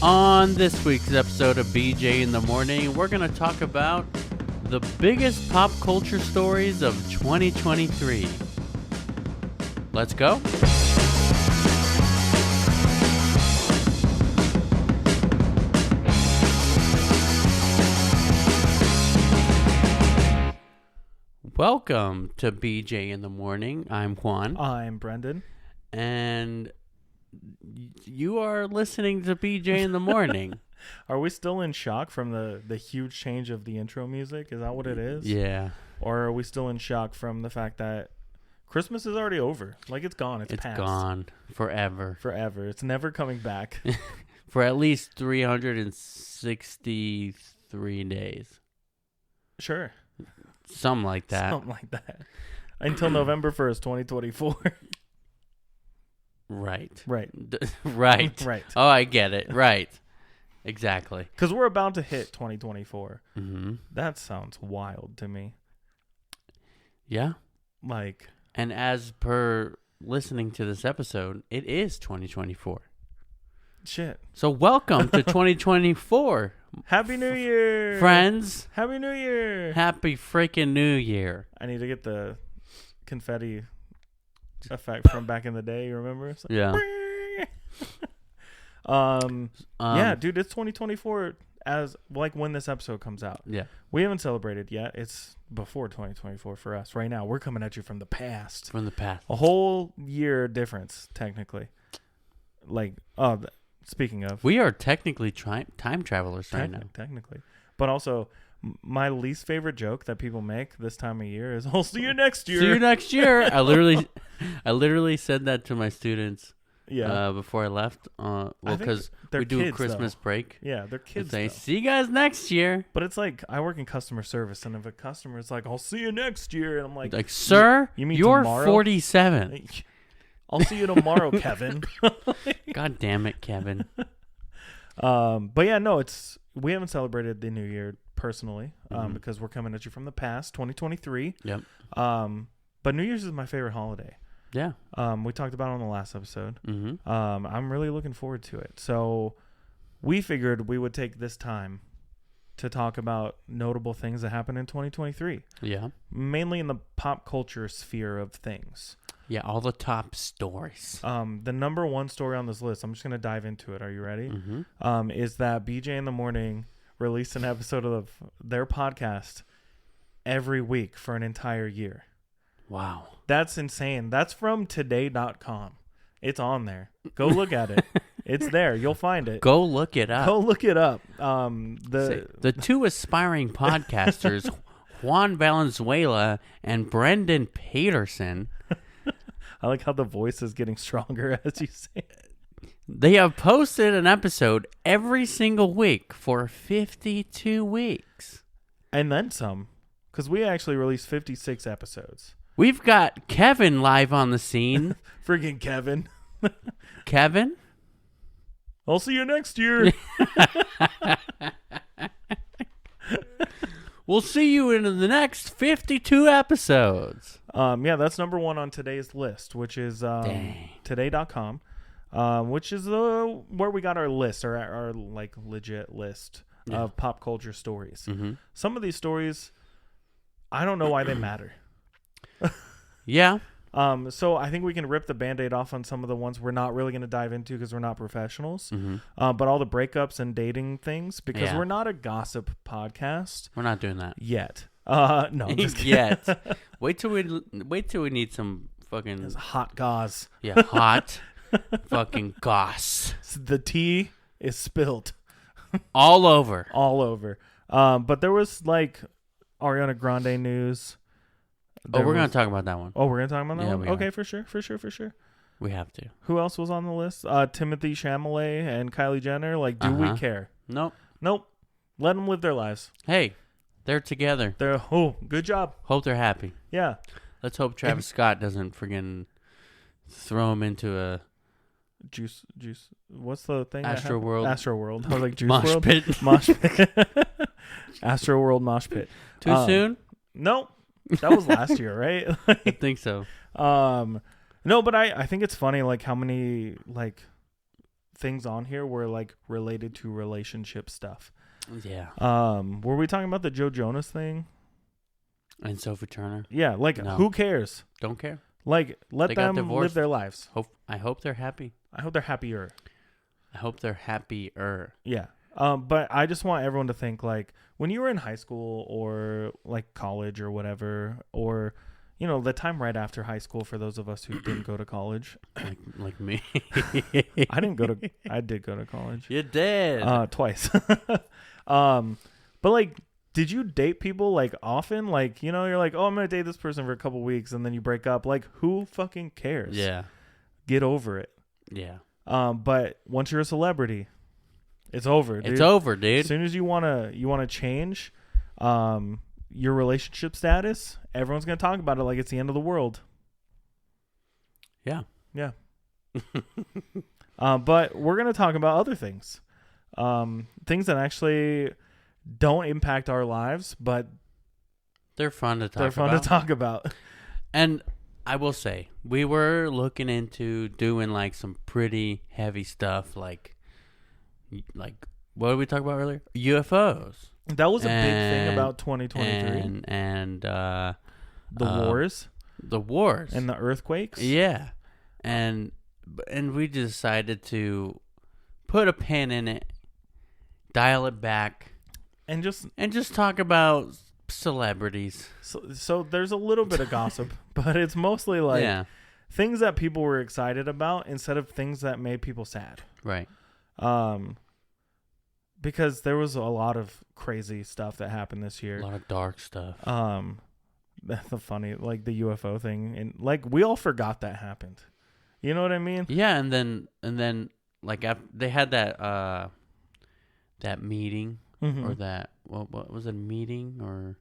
On this week's episode of BJ in the Morning, we're going to talk about the biggest pop culture stories of 2023. Let's go. Welcome to BJ in the Morning. I'm Juan. I'm Brendan. And you are listening to BJ in the Morning. Are we still in shock from the huge change of the intro music? Is that what it is? Yeah. Or are we still in shock from the fact that Christmas is already over? Like, it's gone. It's past. Gone forever. Forever. It's never coming back. For at least 363 days. Sure. Something like that. Something like that. Until November 1st, 2024. Right. Right. Right. Right. Oh, I get it. Right. Exactly. Because we're about to hit 2024. Mm-hmm. That sounds wild to me. Yeah. Like. And as per listening to this episode, it is 2024. Shit. So welcome to 2024. Happy New Year. Friends. Happy New Year. Happy freaking New Year. I need to get the confetti effect from back in the day. You remember? It's like, yeah. Yeah, dude, it's 2024 as like when this episode comes out. Yeah. We haven't celebrated yet. It's before 2024 for us. Right now, we're coming at you from the past. From the past. A whole year difference, technically. Like, speaking of, we are technically time travelers right now. Technically. But also, my least favorite joke that people make this time of year is, "I'll see you next year." See you next year. I literally said that to my students. Yeah. Before I left. Because we do kids, a Christmas break. Yeah, they're kids. They see you guys next year. But it's like, I work in customer service, and if a customer is like, "I'll see you next year," and I'm like, sir, you mean you're tomorrow? 47. I'll see you tomorrow, Kevin. God damn it, Kevin. But yeah, no, we haven't celebrated the new year personally, Mm-hmm. because we're coming at you from the past, 2023. Yep. But New Year's is my favorite holiday. Yeah. We talked about it on the last episode. Mm-hmm. I'm really looking forward to it. So we figured we would take this time to talk about notable things that happened in 2023. Yeah. Mainly in the pop culture sphere of things. Yeah, all the top stories. The number one story on this list, I'm just going to dive into it. Are you ready? Mm-hmm. Is that BJ in the Morning released an episode of their podcast every week for an entire year. Wow. That's insane. That's from today.com. It's on there. Go look at it. It's there. You'll find it. Go look it up. Go look it up. The two aspiring podcasters, Juan Valenzuela and Brendan Peterson. I like how the voice is getting stronger as you say it. They have posted an episode every single week for 52 weeks. And then some. Because we actually released 56 episodes. We've got Kevin live on the scene. Freaking Kevin. Kevin? I'll see you next year. We'll see you in the next 52 episodes. Yeah, that's number one on today's list, which is today.com, which is where we got our list, our like legit list of pop culture stories. Mm-hmm. Some of these stories, I don't know why they matter. Yeah. So I think we can rip the Band-Aid off on some of the ones we're not really going to dive into because we're not professionals. Mm-hmm. But all the breakups and dating things, because Yeah. we're not a gossip podcast We're not doing that. yet. No, just kidding. Yet. Wait till we need some fucking It's hot goss. hot fucking goss The tea is spilled all over. all over. But there was like Ariana Grande news. We're gonna talk about that one. Oh, we're gonna talk about that Yeah, one? we Okay, are. for sure. We have to. Who else was on the list? Timothy Chalamet and Kylie Jenner. Like, do we care? Nope. Let them live their lives. Hey, they're together. Good job. Hope they're happy. Yeah. Let's hope Travis Scott doesn't friggin' throw him into a Juice. What's the thing? Astro World. Astro World. I was like Juice mosh World. pit. Mosh pit. Astro World mosh pit. Too soon? Nope. That was last year, right? I think so. No, but I think it's funny, like, how many, like, things on here were like related to relationship stuff. Yeah. Were we talking about the Joe Jonas thing? And Sophie Turner? Yeah, like No. who cares? Don't care. Like let They got them divorced. live their lives. I hope they're happy. I hope they're happier. I hope they're happier. Yeah. But I just want everyone to think like when you were in high school or like college or whatever, or you know, the time right after high school for those of us who didn't go to college. Like me. I did go to college. You did. Twice. But like, did you date people like often? Like, you know, you're like, oh, I'm gonna date this person for a couple weeks, and then you break up. Like, who fucking cares? Yeah. Get over it. Yeah. But once you're a celebrity, it's over, dude. It's over, dude. As soon as you wanna change your relationship status, everyone's gonna talk about it like it's the end of the world. Yeah. Yeah. But we're gonna talk about other things. Things that actually don't impact our lives, but They're fun to talk about. they're fun to talk about. And I will say, we were looking into doing like some pretty heavy stuff, like what did we talk about earlier? UFOs. That was a big thing about 2023. And the wars. The wars. And the earthquakes. Yeah. And we decided to put a pin in it, dial it back, and just talk about celebrities. So there's a little bit of gossip, but it's mostly like things that people were excited about instead of things that made people sad. Right. Because there was a lot of crazy stuff that happened this year. A lot of dark stuff. The funny, like the UFO thing, and like we all forgot that happened. You know what I mean? Yeah, and then like they had that meeting or that what was it, a meeting, or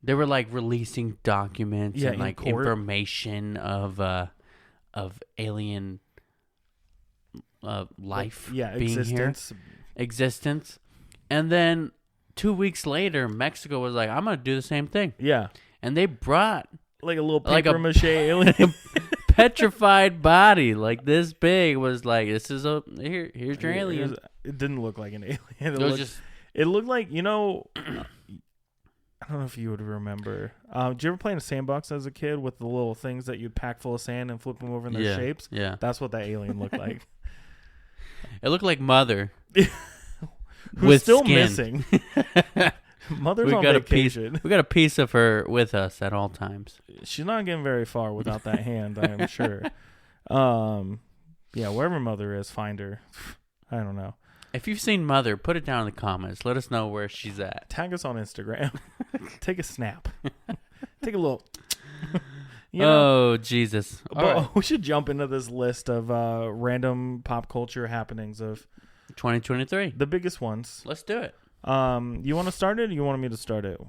they were like releasing documents and like information of alien life being existence. And then 2 weeks later, Mexico was like, I'm gonna do the same thing. Yeah. And they brought like a little paper mache alien petrified body like this big, was like, this is here's your alien. It didn't look like an alien. It looked like, you know, I don't know if you would remember. Did you ever play in a sandbox as a kid with the little things that you'd pack full of sand and flip them over in their shapes? Yeah. That's what that alien looked like. It looked like Mother. Who's still skin. Missing. Mother's on vacation. We got a piece of her with us at all times. She's not getting very far without that hand, I am sure. Yeah, wherever Mother is, find her. I don't know. If you've seen Mother, put it down in the comments. Let us know where she's at. Tag us on Instagram. Take a snap. Take a little. You know? Oh, Jesus. But we should jump into this list of random pop culture happenings of 2023. The biggest ones. Let's do it. You want to start it, or you want me to start it?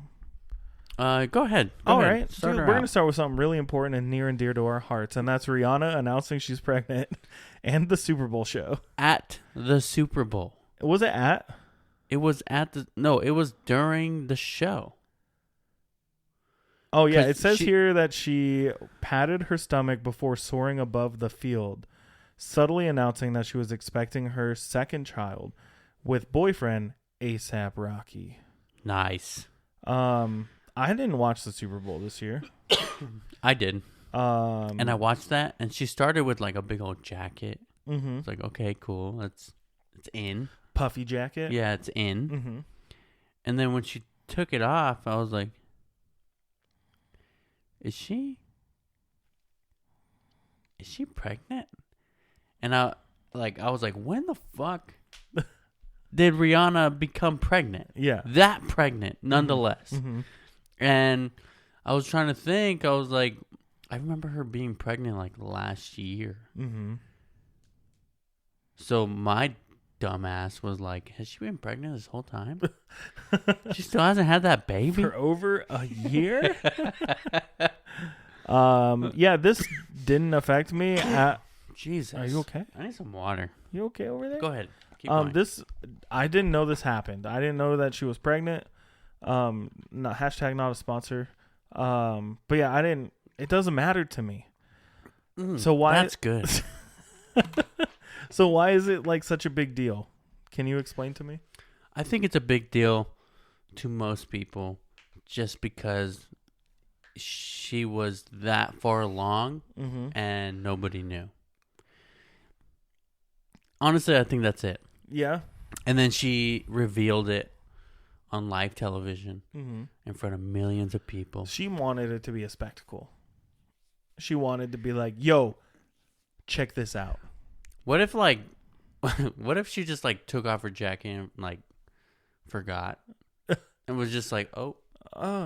Go ahead. All right. We're going to start with something really important and near and dear to our hearts, and that's Rihanna announcing she's pregnant and the Super Bowl show. At the Super Bowl. Was it at? It was at the... No, it was during the show. Oh, yeah. It says here that she patted her stomach before soaring above the field, subtly announcing that she was expecting her second child with boyfriend A$AP Rocky. Nice. I didn't watch the Super Bowl this year. I did. And I watched that, and she started with like a big old jacket. Mm-hmm. It's like, okay, cool. It's in. Puffy jacket? Yeah, it's in. Mm-hmm. And then when she took it off, I was like, Is she pregnant? And I was like, when the fuck did Rihanna become pregnant? Yeah. That pregnant, nonetheless. Mm-hmm. And I was trying to think, I was like, I remember her being pregnant like last year. Mm-hmm. So my dumbass was like, has she been pregnant this whole time? She still hasn't had that baby? For over a year? Yeah, this didn't affect me. Jesus. Are you okay? I need some water. You okay over there? Go ahead. Keep going. I didn't know this happened. I didn't know that she was pregnant. Hashtag not a sponsor. But yeah, it doesn't matter to me. So why? That's good. So why is it like such a big deal? Can you explain to me? I think it's a big deal to most people just because she was that far along and nobody knew. Honestly, I think that's it. Yeah. And then she revealed it on live television in front of millions of people. She wanted it to be a spectacle. She wanted to be like, yo, check this out. What if like, what if she just like took off her jacket and like forgot and was just like, oh,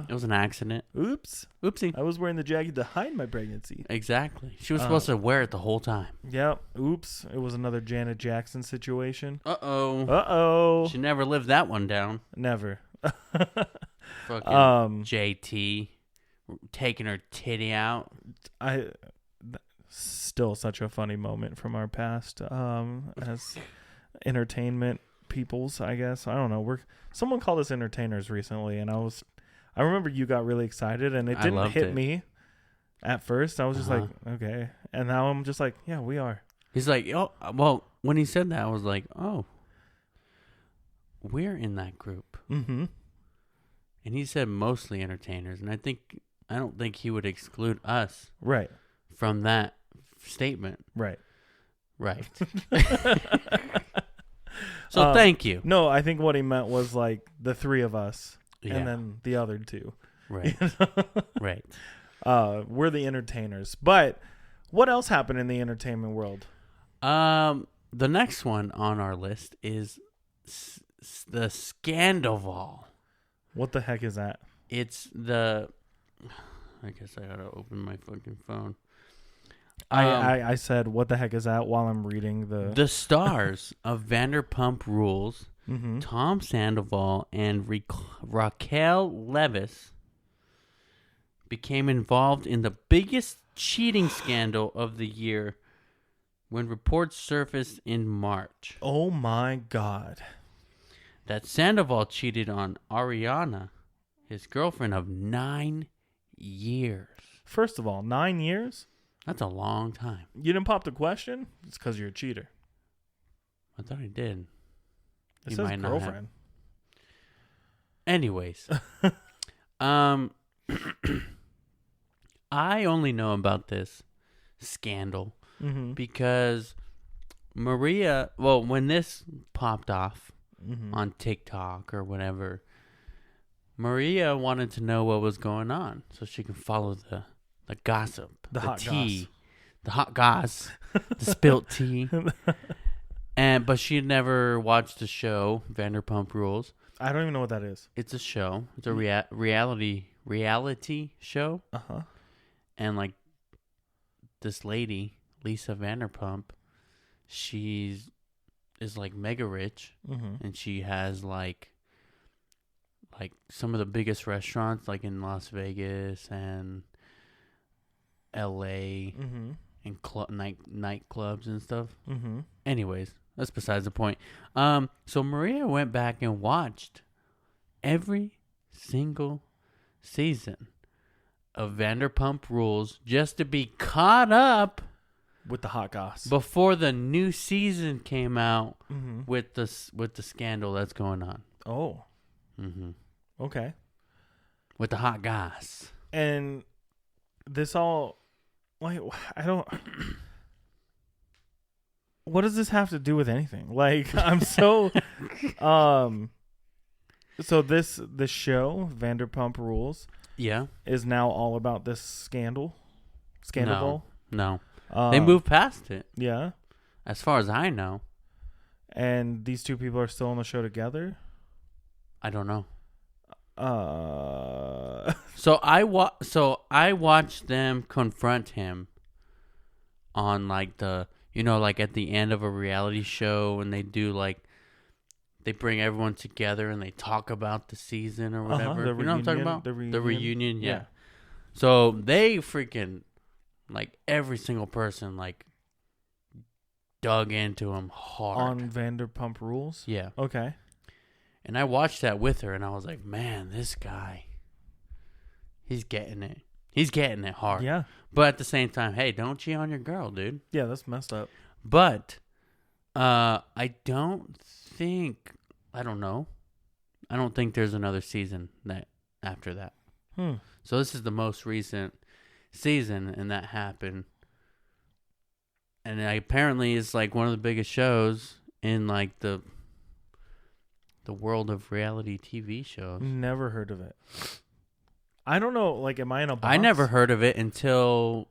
it was an accident. Oops. Oopsie. I was wearing the jacket to hide my pregnancy. Exactly. She was supposed to wear it the whole time. Yep. Oops. It was another Janet Jackson situation. Uh-oh. She never lived that one down. Never. Fucking JT taking her titty out. Still such a funny moment from our past as entertainment peoples, I guess. I don't know. Someone called us entertainers recently, and I remember you got really excited, and it didn't hit me at first. I was just like, okay. And now I'm just like, yeah, we are. He's like, oh, well, when he said that, I was like, oh, we're in that group. Mm-hmm. And he said mostly entertainers, and I don't think he would exclude us right from that statement. Right. So thank you. No, I think what he meant was like the three of us. Yeah. And then the other two. Right. Right. We're the entertainers. But what else happened in the entertainment world? The next one on our list is the Scandoval. What the heck is that? It's I guess I gotta open my fucking phone. I said, what the heck is that while I'm reading the stars of Vanderpump Rules. Mm-hmm. Tom Sandoval and Raquel Leviss became involved in the biggest cheating scandal of the year when reports surfaced in March. Oh my God. That Sandoval cheated on Ariana, his girlfriend of 9 years. First of all, 9 years? That's a long time. You didn't pop the question? It's because you're a cheater. I thought I did. It says girlfriend. Anyways, I only know about this scandal because Maria, well, when this popped off on TikTok or whatever, Maria wanted to know what was going on so she can follow the gossip, the hot tea, goss. the hot goss, the spilt tea. But she had never watched the show Vanderpump Rules. I don't even know what that is. It's a show. It's a reality show. Uh-huh. And like this lady, Lisa Vanderpump, is like mega rich, and she has like some of the biggest restaurants like in Las Vegas and LA and nightclubs and stuff. Anyways, that's besides the point. So Maria went back and watched every single season of Vanderpump Rules just to be caught up with the hot goss before the new season came out with the scandal that's going on. Oh. Okay. With the hot goss. And this all, like, I don't. What does this have to do with anything? Like, I'm so, so the show Vanderpump Rules, is now all about this scandal. No. They moved past it. Yeah. As far as I know. And these two people are still on the show together? I don't know. So I watched them confront him on like like at the end of a reality show, and they do like they bring everyone together and they talk about the season or whatever. You know what I'm talking about? The reunion, yeah. So they freaking like every single person like dug into him hard on Vanderpump Rules. Yeah. Okay. And I watched that with her, and I was like, man, this guy, he's getting it. He's getting it hard. Yeah. But at the same time, hey, don't cheat on your girl, dude. Yeah, that's messed up. But I don't think. I don't know. I don't think there's another season that after that. So this is the most recent season, and that happened. And apparently, it's like one of the biggest shows in like the world of reality TV shows. Never heard of it. I don't know. Like, am I in a box? I never heard of it until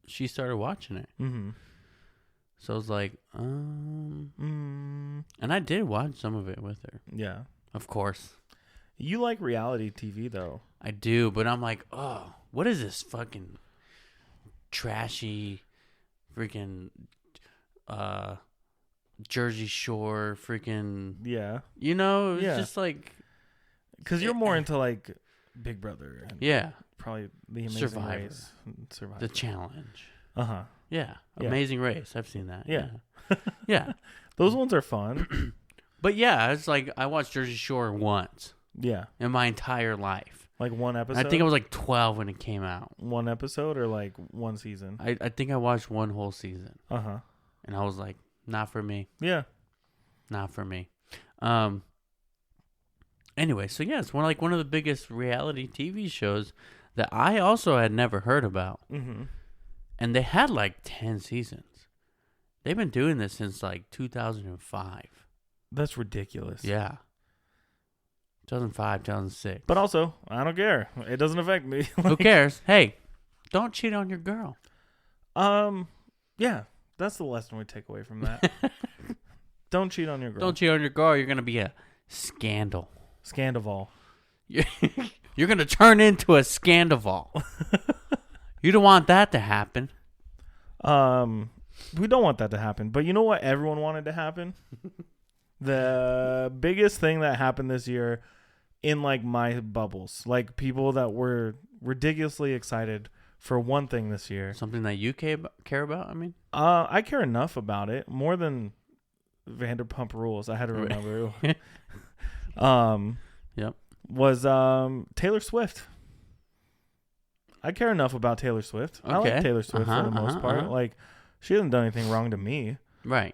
she started watching it. Mm-hmm. So I was like, and I did watch some of it with her. Yeah. Of course. You like reality TV, though. I do, but I'm like, oh, what is this fucking trashy freaking Jersey Shore freaking... Yeah. You know, it's just like... Because you're more into, like, Big Brother. And yeah. Probably The Amazing Survivor. Race. Survivor. The Challenge. Uh-huh. Yeah. Yeah. Amazing Race. I've seen that. Yeah. Yeah. Those ones are fun. But yeah, it's like I watched Jersey Shore once. Yeah. In my entire life. Like one episode? I think I was like 12 when it came out. One episode or like one season? I think I watched one whole season. Uh-huh. And I was like, not for me. Yeah. Not for me. Anyway, so yeah, it's one of the biggest reality TV shows that I also had never heard about. Mm-hmm. And they had like 10 seasons. They've been doing this since like 2005. That's ridiculous. Yeah. 2005, 2006. But also, I don't care. It doesn't affect me. Who cares? Hey, don't cheat on your girl. Yeah, that's the lesson we take away from that. Don't cheat on your girl. Don't cheat on your girl. You're going to be a scandal. Scandival. You're going to turn into a Scandival. You don't want that to happen. We don't want that to happen. But you know what everyone wanted to happen? The biggest thing that happened this year in like my bubbles, like people that were ridiculously excited for one thing this year. Something that you care about, I mean? I care enough about it, more than Vanderpump Rules. I had to remember. Yep. Was Taylor Swift. I care enough about Taylor Swift. Okay. I like Taylor Swift for the most part. Like, she hasn't done anything wrong to me. Right.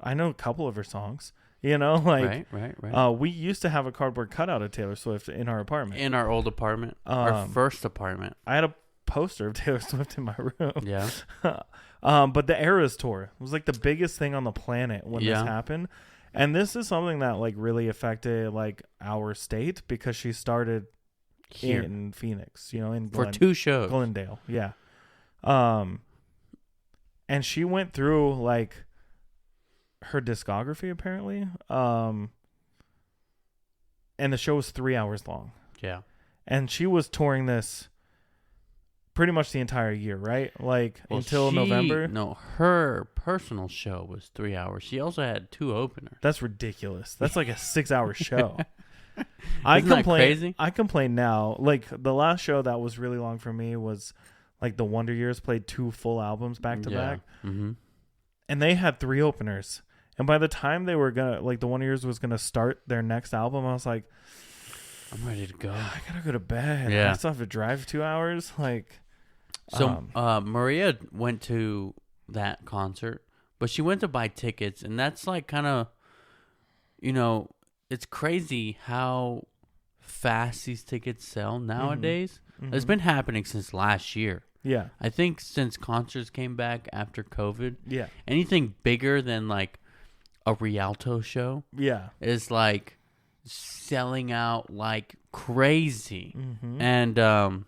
I know a couple of her songs. You know, like right. We used to have a cardboard cutout of Taylor Swift in our apartment. In our old apartment, our first apartment. I had a poster of Taylor Swift in my room. Yeah. But the Eras tour was like the biggest thing on the planet when this happened. And this is something that like really affected like our state because she started here in Phoenix, you know, in for 2 shows. Glendale. Yeah. And she went through like her discography apparently. And the show was 3 hours long. Yeah. And she was touring this pretty much the entire year, right? Like until November. No, her personal show was 3 hours. She also had 2 openers. That's ridiculous. That's like a 6-hour show. Isn't that crazy? I complain now. Like the last show that was really long for me was like the Wonder Years played 2 full albums back to back. Mm-hmm. And they had 3 openers. And by the time they were gonna like the Wonder Years was gonna start their next album, I was like, I'm ready to go. I gotta go to bed. Yeah. I still have to drive 2 hours. Like, so Maria went to that concert, but she went to buy tickets, and that's like kind of, you know, it's crazy how fast these tickets sell nowadays. Mm-hmm. It's been happening since last year. Yeah. I think since concerts came back after COVID. Yeah. Anything bigger than like a Rialto show. Yeah. Is like selling out like crazy. Mm-hmm. And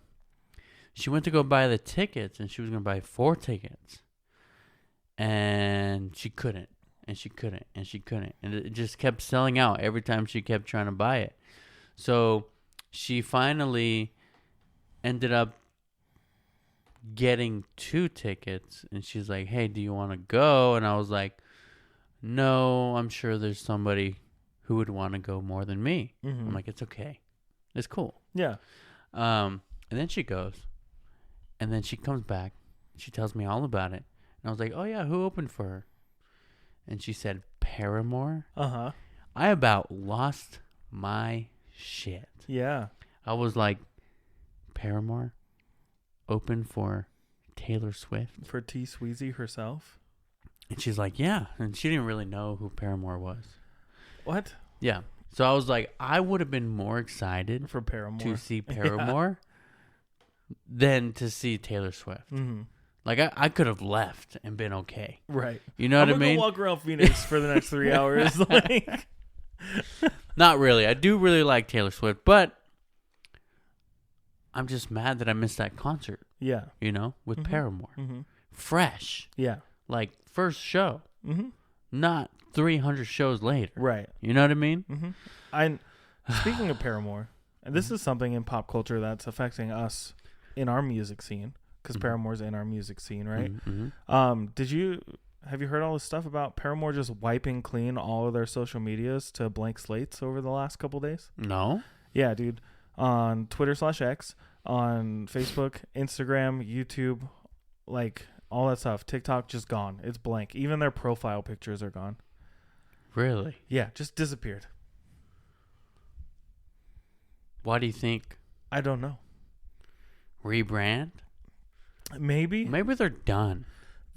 she went to go buy the tickets, and she was going to buy 4 tickets. And she couldn't. And she couldn't. And she couldn't. And it just kept selling out every time she kept trying to buy it. So she finally ended up getting 2 tickets. And she's like, hey, do you want to go? And I was like, no, I'm sure there's somebody who would want to go more than me. Mm-hmm. I'm like, it's okay. It's cool. Yeah. And then she goes. And then she comes back. She tells me all about it. And I was like, oh, yeah, who opened for her? And she said, Paramore. Uh-huh. I about lost my shit. Yeah. I was like, Paramore opened for Taylor Swift? For T. Sweezy herself? And she's like, yeah. And she didn't really know who Paramore was. What? Yeah. So I was like, I would have been more excited For Paramore. to see Paramore than to see Taylor Swift. Mm-hmm. Like, I could have left and been okay. Right. You know what I mean? I'm going to walk around Phoenix for the next 3 hours. Like, not really. I do really like Taylor Swift, but I'm just mad that I missed that concert. Yeah. You know, with Paramore. Mm-hmm. Fresh. Yeah. Like, first show. Mm-hmm. Not 300 shows later. Right. You know what I mean? Mm-hmm. Speaking of Paramore, and this is something in pop culture that's affecting us in our music scene, because Paramore's in our music scene, right? Mm-hmm. Have you heard all this stuff about Paramore just wiping clean all of their social medias to blank slates over the last couple days? No. Yeah, dude. On Twitter/X, on Facebook, Instagram, YouTube, like all that stuff. TikTok just gone. It's blank. Even their profile pictures are gone. Really? Yeah, just disappeared. Why do you think? I don't know. Rebrand? Maybe they're done.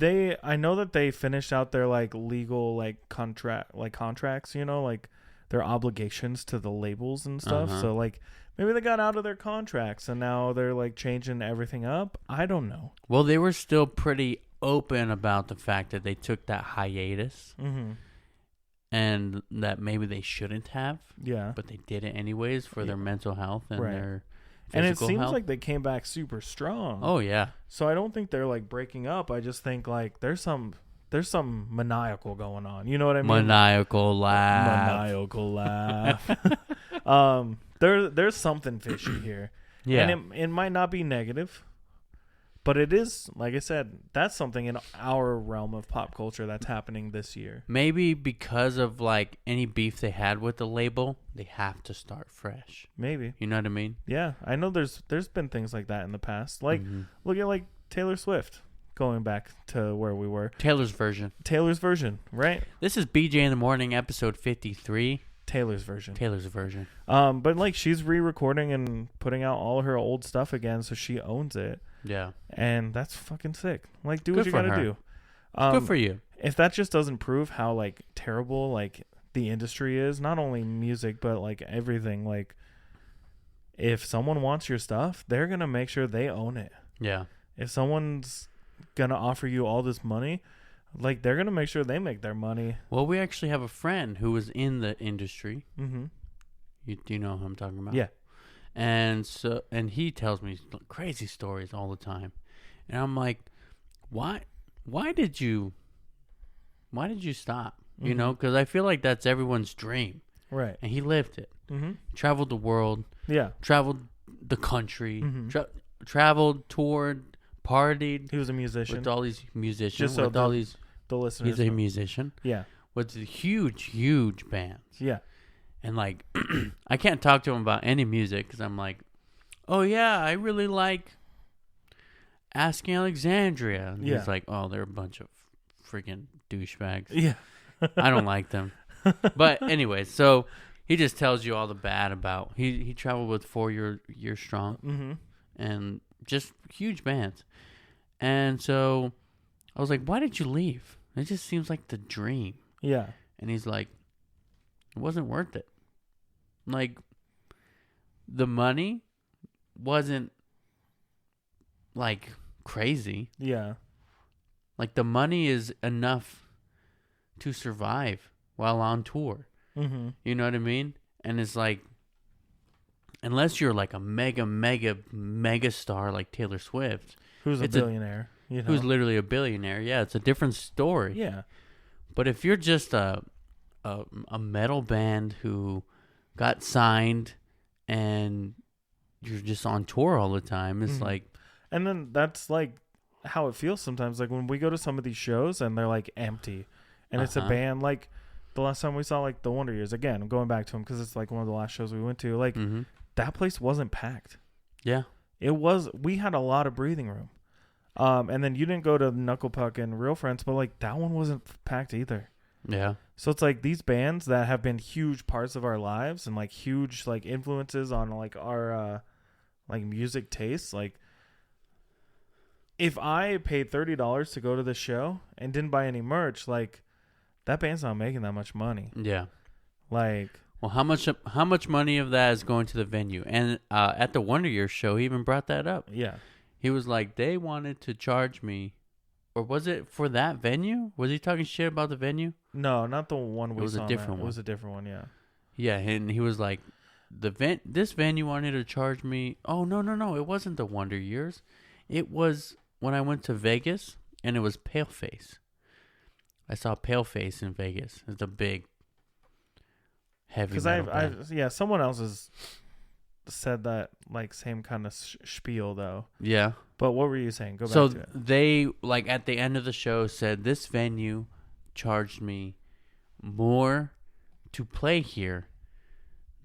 I know that they finished out their like legal like contracts, you know, like their obligations to the labels and stuff. So like maybe they got out of their contracts and now they're like changing everything up. I don't know. Well, they were still pretty open about the fact that they took that hiatus. Mm-hmm. And that maybe they shouldn't have. Yeah. But they did it anyways for their mental health and their and it physical seems health. like they came back super strong. Oh yeah. So I don't think they're like breaking up. I just think like there's some maniacal going on. You know what I mean? Maniacal laugh. Maniacal laugh. There's something fishy here. Yeah. And it might not be negative, but it is, like I said, that's something in our realm of pop culture that's happening this year. Maybe because of like any beef they had with the label, they have to start fresh. Maybe. You know what I mean? Yeah, I know there's been things like that in the past. Like look at like Taylor Swift, going back to where we were. Taylor's version, right? This is BJ in the Morning, episode 53. Taylor's version. But like she's re-recording and putting out all her old stuff again, so she owns it. Yeah. And that's fucking sick. Like, do Good what you for gotta her. do. Good for you. If that just doesn't prove how like terrible like the industry is, not only music but like everything. Like, if someone wants your stuff, they're gonna make sure they own it. Yeah. If someone's gonna offer you all this money, like they're gonna make sure they make their money. Well, we actually have a friend who was in the industry. Mm-hmm. Do you know who I'm talking about? Yeah. And he tells me crazy stories all the time, and I'm like, why did you stop? You know, because I feel like that's everyone's dream, right? And he lived it. Mm-hmm. Traveled the world. Yeah. Traveled the country. Mm-hmm. Traveled, toured, partied. He was a musician with all these musicians. Just so with all these, the listeners. he's a musician. Yeah. With huge bands. Yeah. And like, I can't talk to him about any music because I'm like, oh yeah, I really like Asking Alexandria. And he's like, oh, they're a bunch of freaking douchebags. Yeah. I don't like them. But anyway, so he just tells you all the bad about. He traveled with 4 Year Strong. Mm-hmm. And just huge bands. And so I was like, why did you leave? It just seems like the dream. Yeah. And he's like, it wasn't worth it. Like, the money wasn't, like, crazy. Yeah. Like, the money is enough to survive while on tour. Mm-hmm. You know what I mean? And it's like, unless you're like a mega star like Taylor Swift. Who's a billionaire. You know? Who's literally a billionaire. Yeah, it's a different story. Yeah. But if you're just a metal band who got signed and you're just on tour all the time, it's like... And then that's like how it feels sometimes. Like when we go to some of these shows and they're like empty. And it's a band like the last time we saw like the Wonder Years. Again, I'm going back to them because it's like one of the last shows we went to. Like that place wasn't packed. Yeah. It was... We had a lot of breathing room. And then you didn't go to Knuckle Puck and Real Friends, but like that one wasn't packed either. Yeah. So it's like these bands that have been huge parts of our lives and like huge like influences on like our like music tastes, like if I paid $30 to go to the show and didn't buy any merch, like that band's not making that much money. Yeah. Like, well, how much money of that is going to the venue? And at the Wonder Years show, he even brought that up. yeah. He was like, they wanted to charge me, or was it for that venue? Was he talking shit about the venue? No, not the one we saw. It was a different one. It was a different one, yeah. Yeah, and he was like, this venue wanted to charge me. Oh, no. It wasn't the Wonder Years. It was when I went to Vegas, and it was Paleface. I saw Paleface in Vegas. It's a big, heavy metal band. Someone else has said that, like, same kind of spiel, though. Yeah. But what were you saying? Go back so to it. they, like, at the end of the show said, this venue charged me more to play here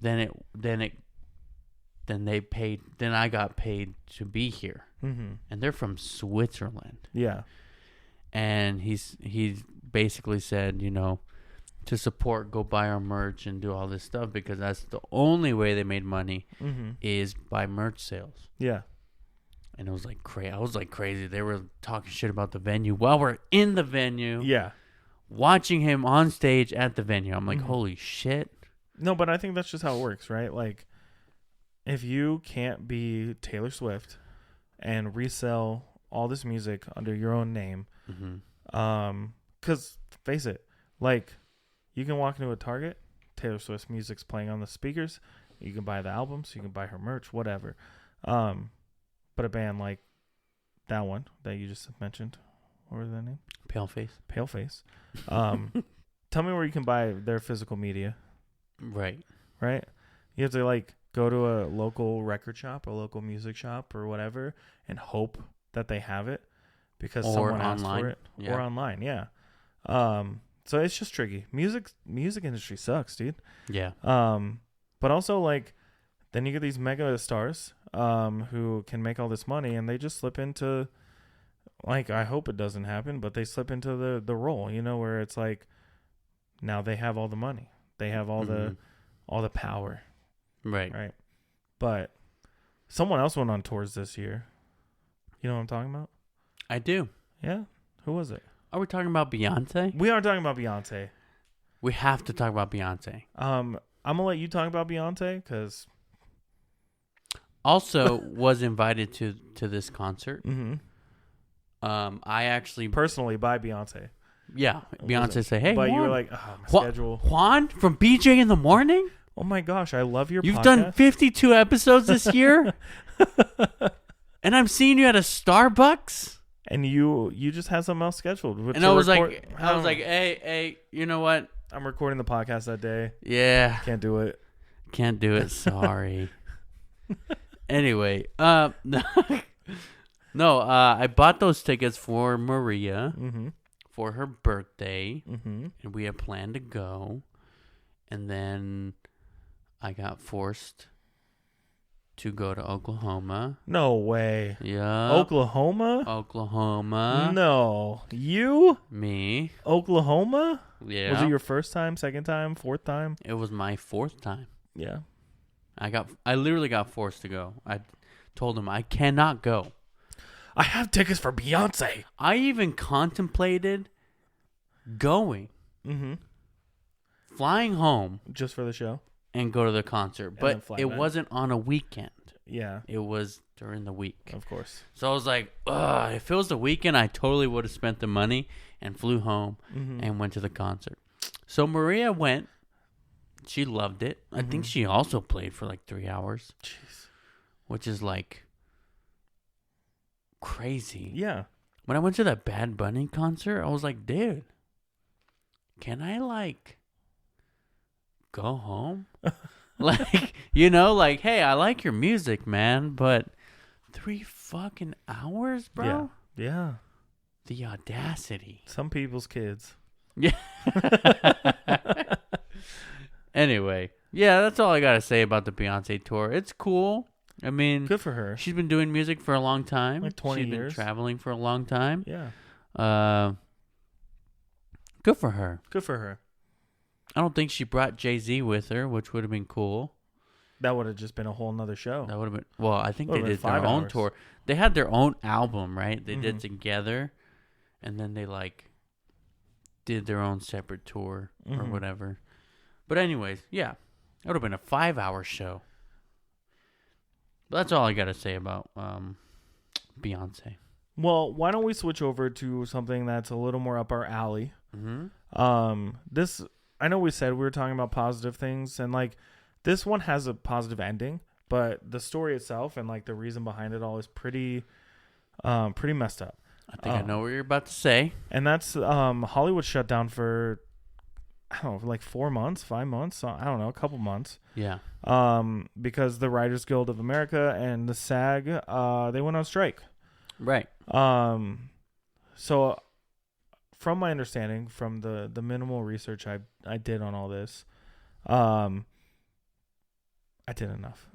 than I got paid to be here. Mm-hmm. And they're from Switzerland. Yeah. And he basically said, to support, go buy our merch and do all this stuff, because that's the only way they made money is by merch sales. Yeah. And it was like crazy. I was like crazy. They were talking shit about the venue while we're in the venue. Yeah. Watching him on stage at the venue. I'm like, holy shit. No, but I think that's just how it works, right? Like, if you can't be Taylor Swift and resell all this music under your own name, because face it, like, you can walk into a Target, Taylor Swift's music's playing on the speakers, you can buy the albums, you can buy her merch, whatever. But a band like that one that you just mentioned, what was that name? Paleface. Tell me where you can buy their physical media. Right. You have to, like, go to a local record shop, a local music shop, or whatever, and hope that they have it because someone asked for it. Yeah. Or online, yeah. So it's just tricky. Music industry sucks, dude. Yeah. But also, like, then you get these mega stars who can make all this money, and they just slip into, like, I hope it doesn't happen, but they slip into the role, where it's like, now they have all the money, they have all the power, right. But someone else went on tours this year. You know what I'm talking about? I do. Yeah. Who was it? Are we talking about Beyonce? We are talking about Beyonce. We have to talk about Beyonce. I'm gonna let you talk about Beyonce because. Also was invited to this concert. Mm-hmm. I actually personally by Beyonce. Yeah, Beyonce say, "Hey," but Juan, you were like, "Oh, my schedule." Juan from BJ in the Morning. Oh my gosh, I love your. You've podcast. done 52 episodes this year, and I'm seeing you at a Starbucks. And you just had something else scheduled. And I was like, hey, you know what? I'm recording the podcast that day. Yeah, can't do it. Sorry. Anyway, no, I bought those tickets for Maria for her birthday, and we had planned to go, and then I got forced to go to Oklahoma. No way. Yeah. Oklahoma? No. You? Me. Oklahoma? Yeah. Was it your first time, second time, fourth time? It was my fourth time. Yeah. I literally got forced to go. I told him I cannot go. I have tickets for Beyonce. I even contemplated going. Flying home. Just for the show? And go to the concert. But it wasn't on a weekend. Yeah. It was during the week. Of course. So I was like, if it was the weekend, I totally would have spent the money and flew home and went to the concert. So Maria went. She loved it. I think she also played for like 3 hours. Jeez. Which is like crazy. Yeah. When I went to that Bad Bunny concert, I was like, dude, can I like go home? Like, like, hey, I like your music, man, but 3 fucking hours, bro? Yeah. The audacity. Some people's kids. Yeah. Anyway, yeah, that's all I got to say about the Beyonce tour. It's cool. I mean, good for her. She's been doing music for a long time. Like 20 years. She's been traveling for a long time. Yeah. Good for her. Good for her. I don't think she brought Jay-Z with her, which would have been cool. That would have just been a whole nother show. That would have been. Well, I think they Would've did been their 5 own hours. tour. They had their own album, right? They did Mhm. together, and then they like did their own separate tour or Mhm. whatever. But anyways, yeah, it would have been a 5-hour show. But that's all I got to say about Beyonce. Well, why don't we switch over to something that's a little more up our alley? This, I know we said we were talking about positive things, and like this one has a positive ending, but the story itself and like the reason behind it all is pretty messed up. I think I know what you're about to say. And that's Hollywood shut down for, I don't know, like 4 months, 5 months, I don't know, a couple months. Yeah. Because the Writers Guild of America and the SAG, they went on strike. Right. So from my understanding, from the minimal research I did on all this, I did enough.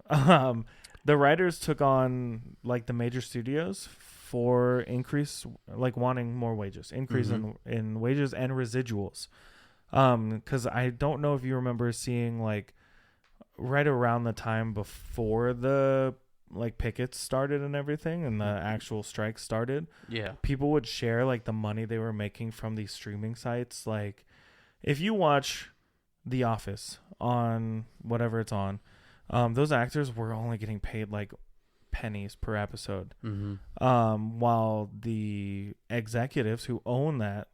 The writers took on like the major studios for increase, like wanting more wages, increase in wages and residuals. Because I don't know if you remember seeing like right around the time before the like pickets started and everything and the actual strike started, Yeah. people would share like the money they were making from these streaming sites. Like if you watch The Office on whatever it's on, those actors were only getting paid like pennies per episode. While the executives who own that,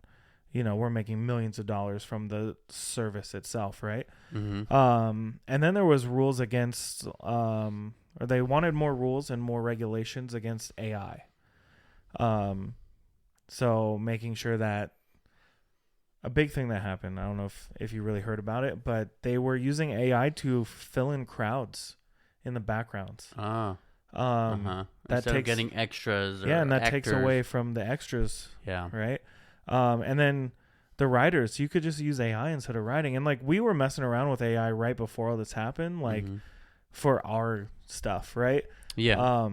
you know, were making millions of dollars from the service itself, right? And then there was rules against, or they wanted more rules and more regulations against AI. So making sure that a big thing that happened, I don't know if you really heard about it, but they were using AI to fill in crowds in the backgrounds. That That takes takes getting extras. Or and that actors. takes away from the extras. Yeah. Right. And then the writers, you could just use AI instead of writing. And like we were messing around with AI right before all this happened, like for our stuff, right? Yeah.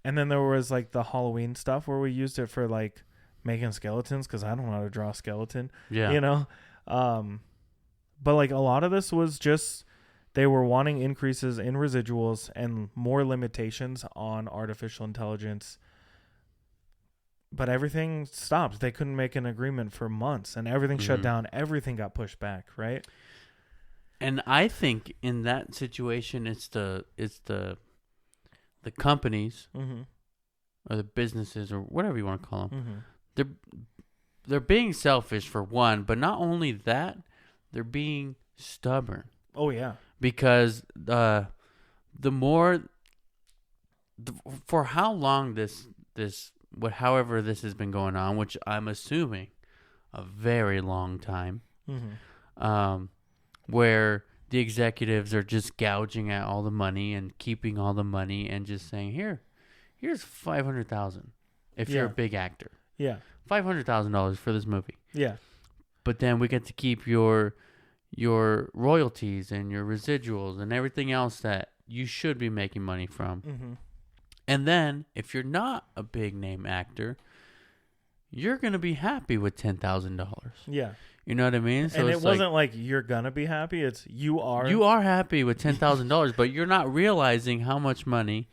And then there was like the Halloween stuff where we used it for like making skeletons because I don't know how to draw a skeleton. Yeah. You know? But like a lot of this was just they were wanting increases in residuals and more limitations on artificial intelligence. But everything stopped. They couldn't make an agreement for months and everything shut down. Everything got pushed back, right? And I think in that situation, it's the companies or the businesses or whatever you want to call them. They're being selfish for one, but not only that, they're being stubborn. Oh yeah, because for how long however this has been going on, which I'm assuming a very long time. Where the executives are just gouging at all the money and keeping all the money and just saying, here's $500,000 if you're a big actor. Yeah. $500,000 for this movie. Yeah. But then we get to keep your royalties and your residuals and everything else that you should be making money from. And then if you're not a big name actor, you're going to be happy with $10,000. Yeah. You know what I mean? So and it wasn't like you're gonna be happy. It's you are. You are happy with $10,000, but you're not realizing how much money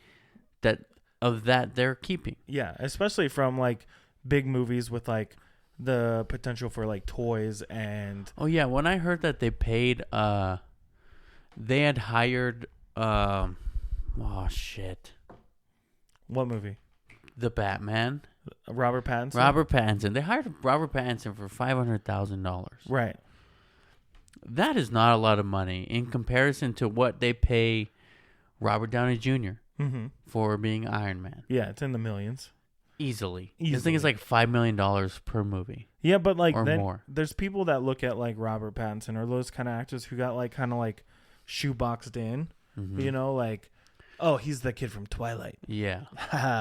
that they're keeping. Yeah, especially from like big movies with like the potential for like toys and. Oh yeah, when I heard that they paid, they had hired, oh shit. What movie? The Batman. Robert Pattinson. Robert Pattinson. They hired Robert Pattinson for $500,000. Right. That is not a lot of money in comparison to what they pay Robert Downey Jr. For being Iron Man. Yeah, it's in the millions. Easily. This thing is like $5 million per movie. Yeah, but like or then more. There's people that look at like Robert Pattinson or those kind of actors who got like kind of like shoeboxed in. You know, like. Oh, he's the kid from Twilight. Yeah.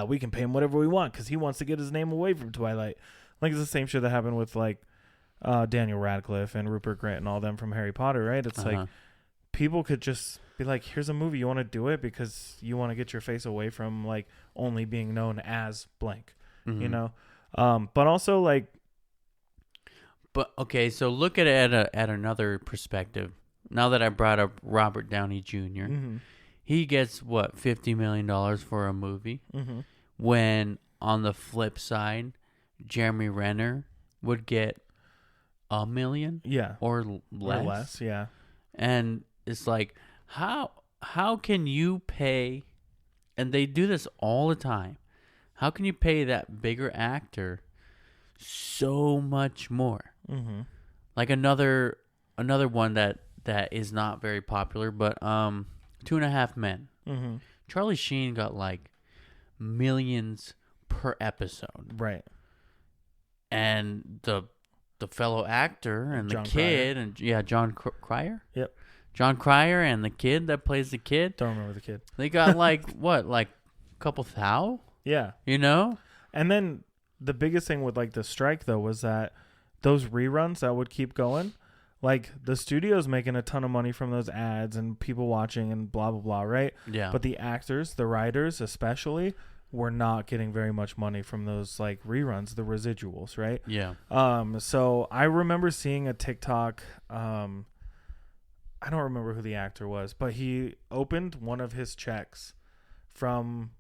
We can pay him whatever we want because he wants to get his name away from Twilight. Like, it's the same shit that happened with, like, Daniel Radcliffe and Rupert Grint and all them from Harry Potter, right? It's like, people could just be like, here's a movie. You want to do it because you want to get your face away from, like, only being known as blank, you know? But also, like... But, okay, so look at it at another perspective. Now that I brought up Robert Downey Jr., he gets what, $50 million for a movie, when on the flip side, Jeremy Renner would get $1 million, or less, yeah. And it's like, how can you pay? And they do this all the time. How can you pay that bigger actor so much more? Like another one that is not very popular, but 2.5 Men. Charlie Sheen got like millions per episode, right? And the fellow actor and John the kid Cryer. and John Cryer. Yep. John Cryer and the kid that plays the kid. Don't remember the kid. They got like what, like a couple thou? Yeah. You know? And then the biggest thing with like the strike though was that those reruns that would keep going, like the studio's making a ton of money from those ads and people watching and blah blah blah, right? Yeah. But the actors, the writers especially, were not getting very much money from those like reruns, the residuals, right? Yeah. So I remember seeing a TikTok, I don't remember who the actor was, but he opened one of his checks from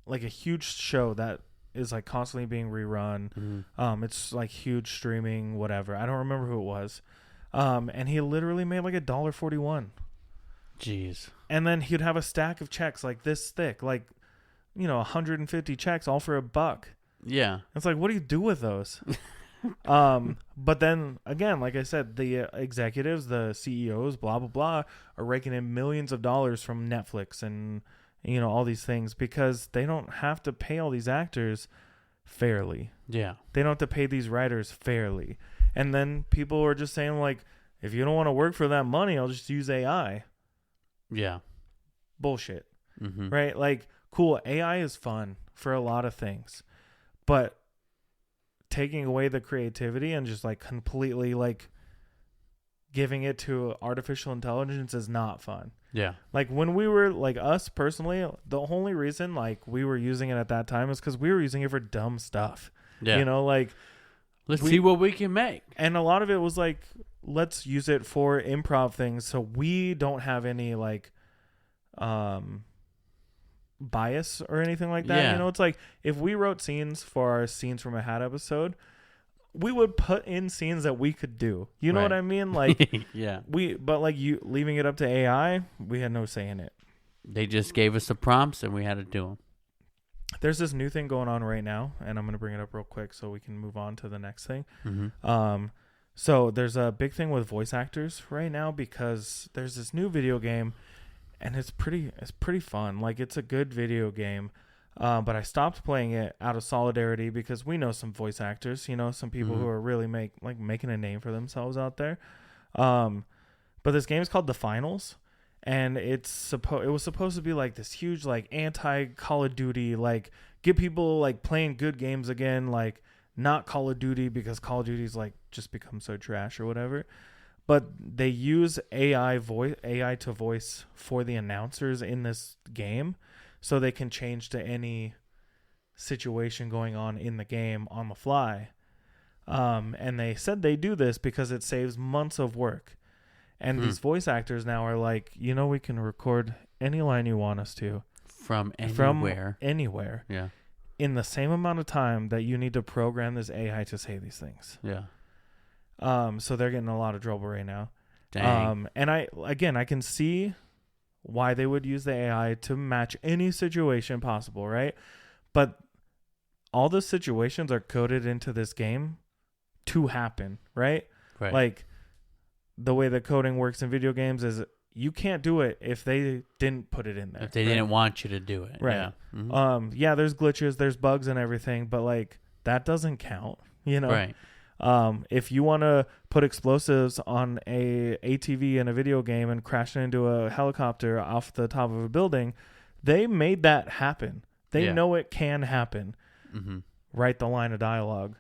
like a huge show that is like constantly being rerun. It's like huge streaming, whatever. I don't remember who it was. And he literally made like $1.41. Jeez. And then he'd have a stack of checks like this thick, like, 150 checks all for $1. Yeah. It's like, what do you do with those? But then again, like I said, the executives, the CEOs, blah, blah, blah, are raking in millions of dollars from Netflix and, all these things because they don't have to pay all these actors fairly. Yeah. They don't have to pay these writers fairly. And then people are just saying like, if you don't want to work for that money, I'll just use AI. Yeah. Bullshit. Right? Like, cool. AI is fun for a lot of things, but taking away the creativity and just like completely like giving it to artificial intelligence is not fun. Yeah. Like when we were like us personally, the only reason like we were using it at that time is because we were using it for dumb stuff. Yeah. Like let's see what we can make. And a lot of it was like, let's use it for improv things. So we don't have any like, bias or anything like that. Yeah. It's like if we wrote scenes for our scenes from a hat episode, we would put in scenes that we could do. You know what I mean? Like, yeah. But like you leaving it up to AI, we had no say in it. They just gave us the prompts and we had to do them. There's this new thing going on right now, and I'm going to bring it up real quick so we can move on to the next thing. So there's a big thing with voice actors right now because there's this new video game, and it's pretty fun. Like, it's a good video game. But I stopped playing it out of solidarity because we know some voice actors, some people who are really making a name for themselves out there. But this game is called The Finals, and it was supposed to be like this huge like anti Call of Duty, like get people like playing good games again, like not Call of Duty because Call of Duty's like just become so trash or whatever. But they use AI to voice for the announcers in this game. So they can change to any situation going on in the game on the fly. And they said they do this because it saves months of work. And these voice actors now are like, we can record any line you want us to. From anywhere. From anywhere. Yeah. In the same amount of time that you need to program this AI to say these things. Yeah. So they're getting a lot of trouble right now. Dang. And I can see why they would use the AI to match any situation possible, right? But all the situations are coded into this game to happen, right? Right. Like the way the coding works in video games is you can't do it if they didn't put it in there. If they didn't want you to do it. Right. Yeah. Yeah, there's glitches, there's bugs and everything, but like that doesn't count, Right. If you want to put explosives on a ATV in a video game and crash it into a helicopter off the top of a building, they made that happen. They know it can happen. Write the line of dialogue,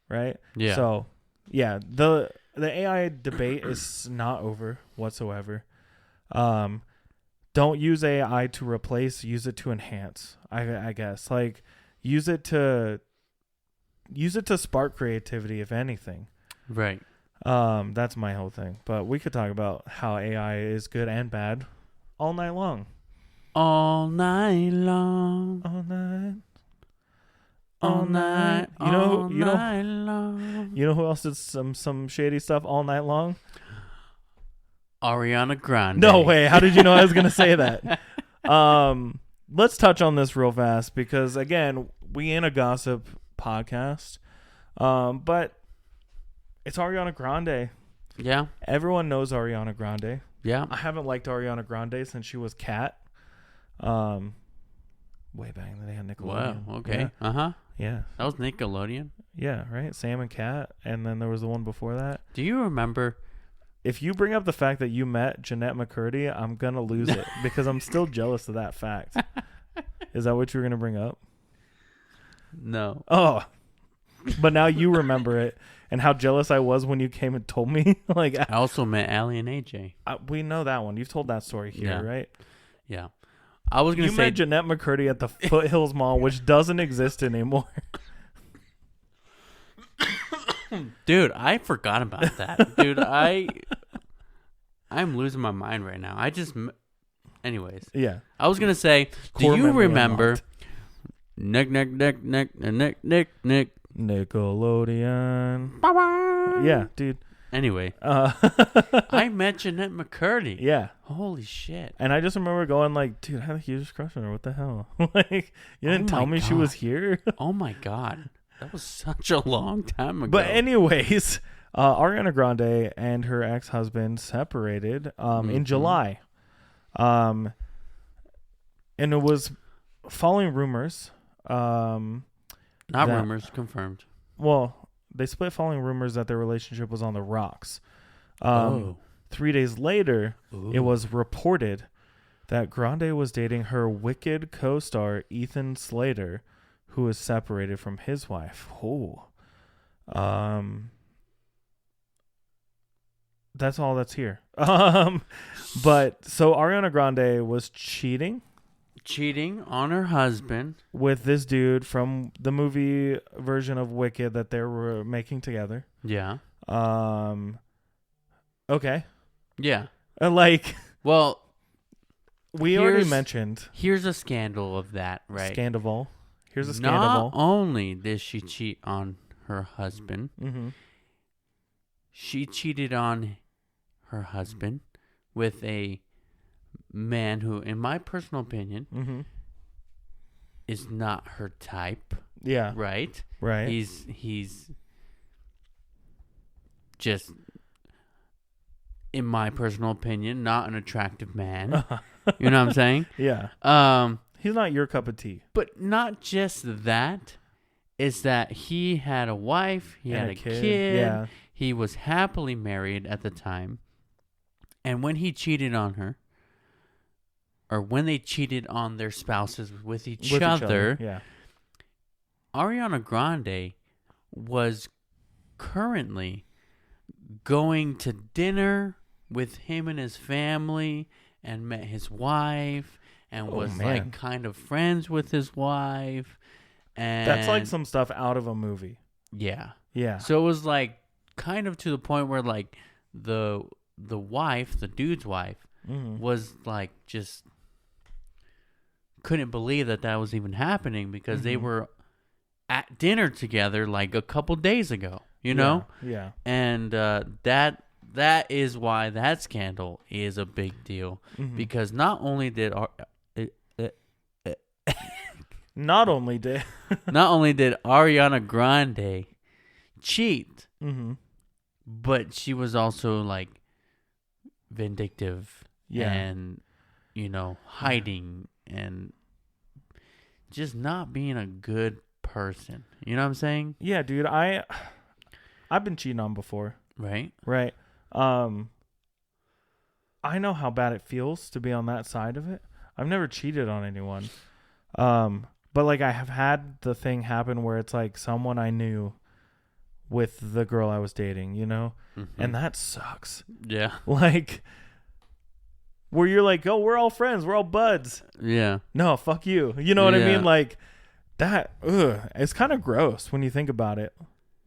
right? Yeah. So, yeah, the AI debate is not over whatsoever. Don't use AI to replace, use it to enhance, I guess. Like, use it to spark creativity, if anything. Right. That's my whole thing. But we could talk about how AI is good and bad all night long. All night long. All night. All night. All night long. You know who else did some shady stuff all night long? Ariana Grande. No way. How did you know I was going to say that? Let's touch on this real fast because, again, we ain't a gossip podcast. But it's Ariana Grande. Yeah. Everyone knows Ariana Grande. Yeah. I haven't liked Ariana Grande since she was Cat. Way back in the day on Nickelodeon. Wow. Okay. Yeah. Uh-huh. Yeah. That was Nickelodeon. Yeah, right? Sam and Cat. And then there was the one before that. Do you remember? If you bring up the fact that you met Jeanette McCurdy, I'm going to lose it because I'm still jealous of that fact. Is that what you were going to bring up? No. Oh. But now you remember it and how jealous I was when you came and told me. Like, I also met Allie and AJ. we know that one. You've told that story here, Yeah. right? Yeah. I was going to say. You met Jeanette McCurdy at the Foothills Mall, which doesn't exist anymore. Dude, I forgot about that. Dude, I'm losing my mind right now. Anyways. Yeah. I was going to say, Core do you memory remember unlocked. Nick. Nickelodeon. Yeah, dude. Anyway, I met Jeanette McCurdy. Yeah. Holy shit. And I just remember going like, dude, I had a huge crush on her. What the hell? Like, you didn't tell me she was here? Oh my God. That was such a long time ago. But anyways, Ariana Grande and her ex-husband separated in July. And it was following rumors. Not rumors, confirmed. Well, they split following rumors that their relationship was on the rocks. 3 days later, it was reported that Grande was dating her Wicked co-star Ethan Slater, who is separated from his wife. That's all that's here. But so Ariana Grande was cheating on her husband with this dude from the movie version of Wicked that they were making together. Yeah. Okay. Yeah. Well, we already mentioned. Here's a scandal of that, right? Scandival. Here's a scandal. Not only did she cheat on her husband, she cheated on her husband with a man who, in my personal opinion, is not her type. Yeah. Right? Right. He's just, in my personal opinion, not an attractive man. You know what I'm saying? Yeah. He's not your cup of tea. But not just that, is that he had a wife, he had a kid. Yeah. He was happily married at the time. And when he cheated on her, or when they cheated on their spouses with each other, yeah. Ariana Grande was currently going to dinner with him and his family and met his wife and was like kind of friends with his wife. And that's like some stuff out of a movie. Yeah. Yeah. So it was like kind of to the point where like the wife, the dude's wife, was like just couldn't believe that was even happening because they were at dinner together like a couple days ago, you know? Yeah. And that is why that scandal is a big deal because not only did Ariana Grande cheat, but she was also like vindictive and, you know, hiding and just not being a good person. You know what I'm saying? Yeah, dude. I've been cheated on before. Right? Right. I know how bad it feels to be on that side of it. I've never cheated on anyone. But like I have had the thing happen where it's like someone I knew with the girl I was dating, you know? And that sucks. Yeah. Like where you're like, oh, we're all friends. We're all buds. Yeah. No, fuck you. You know what I mean? Like that, it's kind of gross when you think about it.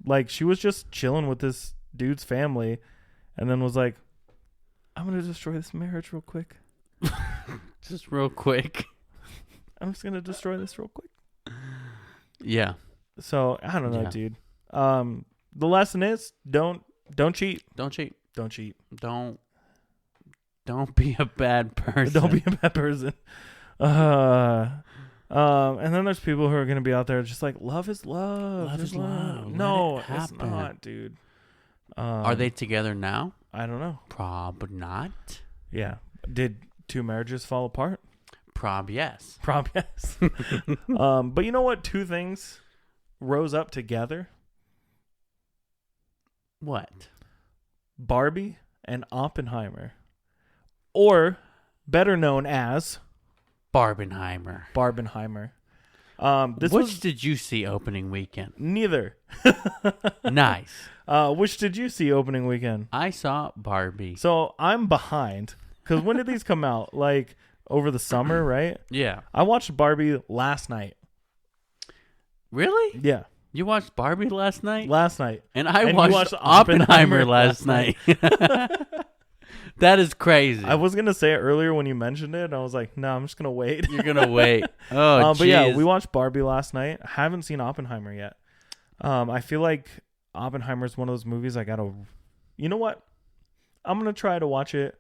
Like she was just chilling with this dude's family and then was like, I'm going to destroy this marriage real quick. Just real quick. I'm just gonna destroy this real quick. Yeah. So I don't know, Yeah. dude. The lesson is don't cheat. Don't cheat. Don't cheat. Don't be a bad person. Don't be a bad person. And then there's people who are gonna be out there just like love is love. Love is love. No, Let it it's happen. not, dude. Are they together now? I don't know. Probably not. Yeah. Did 2 marriages fall apart? Yes. Prob yes. But you know what? 2 things rose up together. What? Barbie and Oppenheimer. Or better known as Barbenheimer. Barbenheimer. Which did you see opening weekend? Neither. Nice. Which did you see opening weekend? I saw Barbie. So I'm behind. Because when did these come out? Like over the summer, right? Yeah. I watched Barbie last night. Really? Yeah. You watched Barbie last night? Last night. And I And you watched watched Oppenheimer Oppenheimer last night. That is crazy. I was going to say it earlier when you mentioned it. And I was like, no, I'm just going to wait. You're going to wait. Oh, But yeah, jeez. we watched Barbie last night. I haven't seen Oppenheimer yet. I feel like Oppenheimer is one of those movies I got to... You know what? I'm going to try to watch it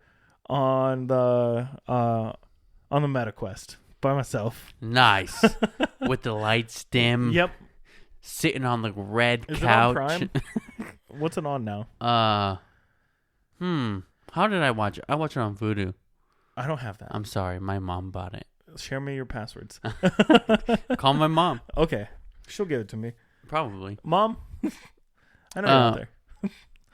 on the MetaQuest by myself. Nice. With the lights dim. Yep. Sitting on the red Is couch. it on Prime? What's it on now? How did I watch it? I watched it on Vudu. I don't have that. I'm sorry. My mom bought it. Share me your passwords. Call my mom. Okay. She'll give it to me. Probably. Mom, I know you're out there.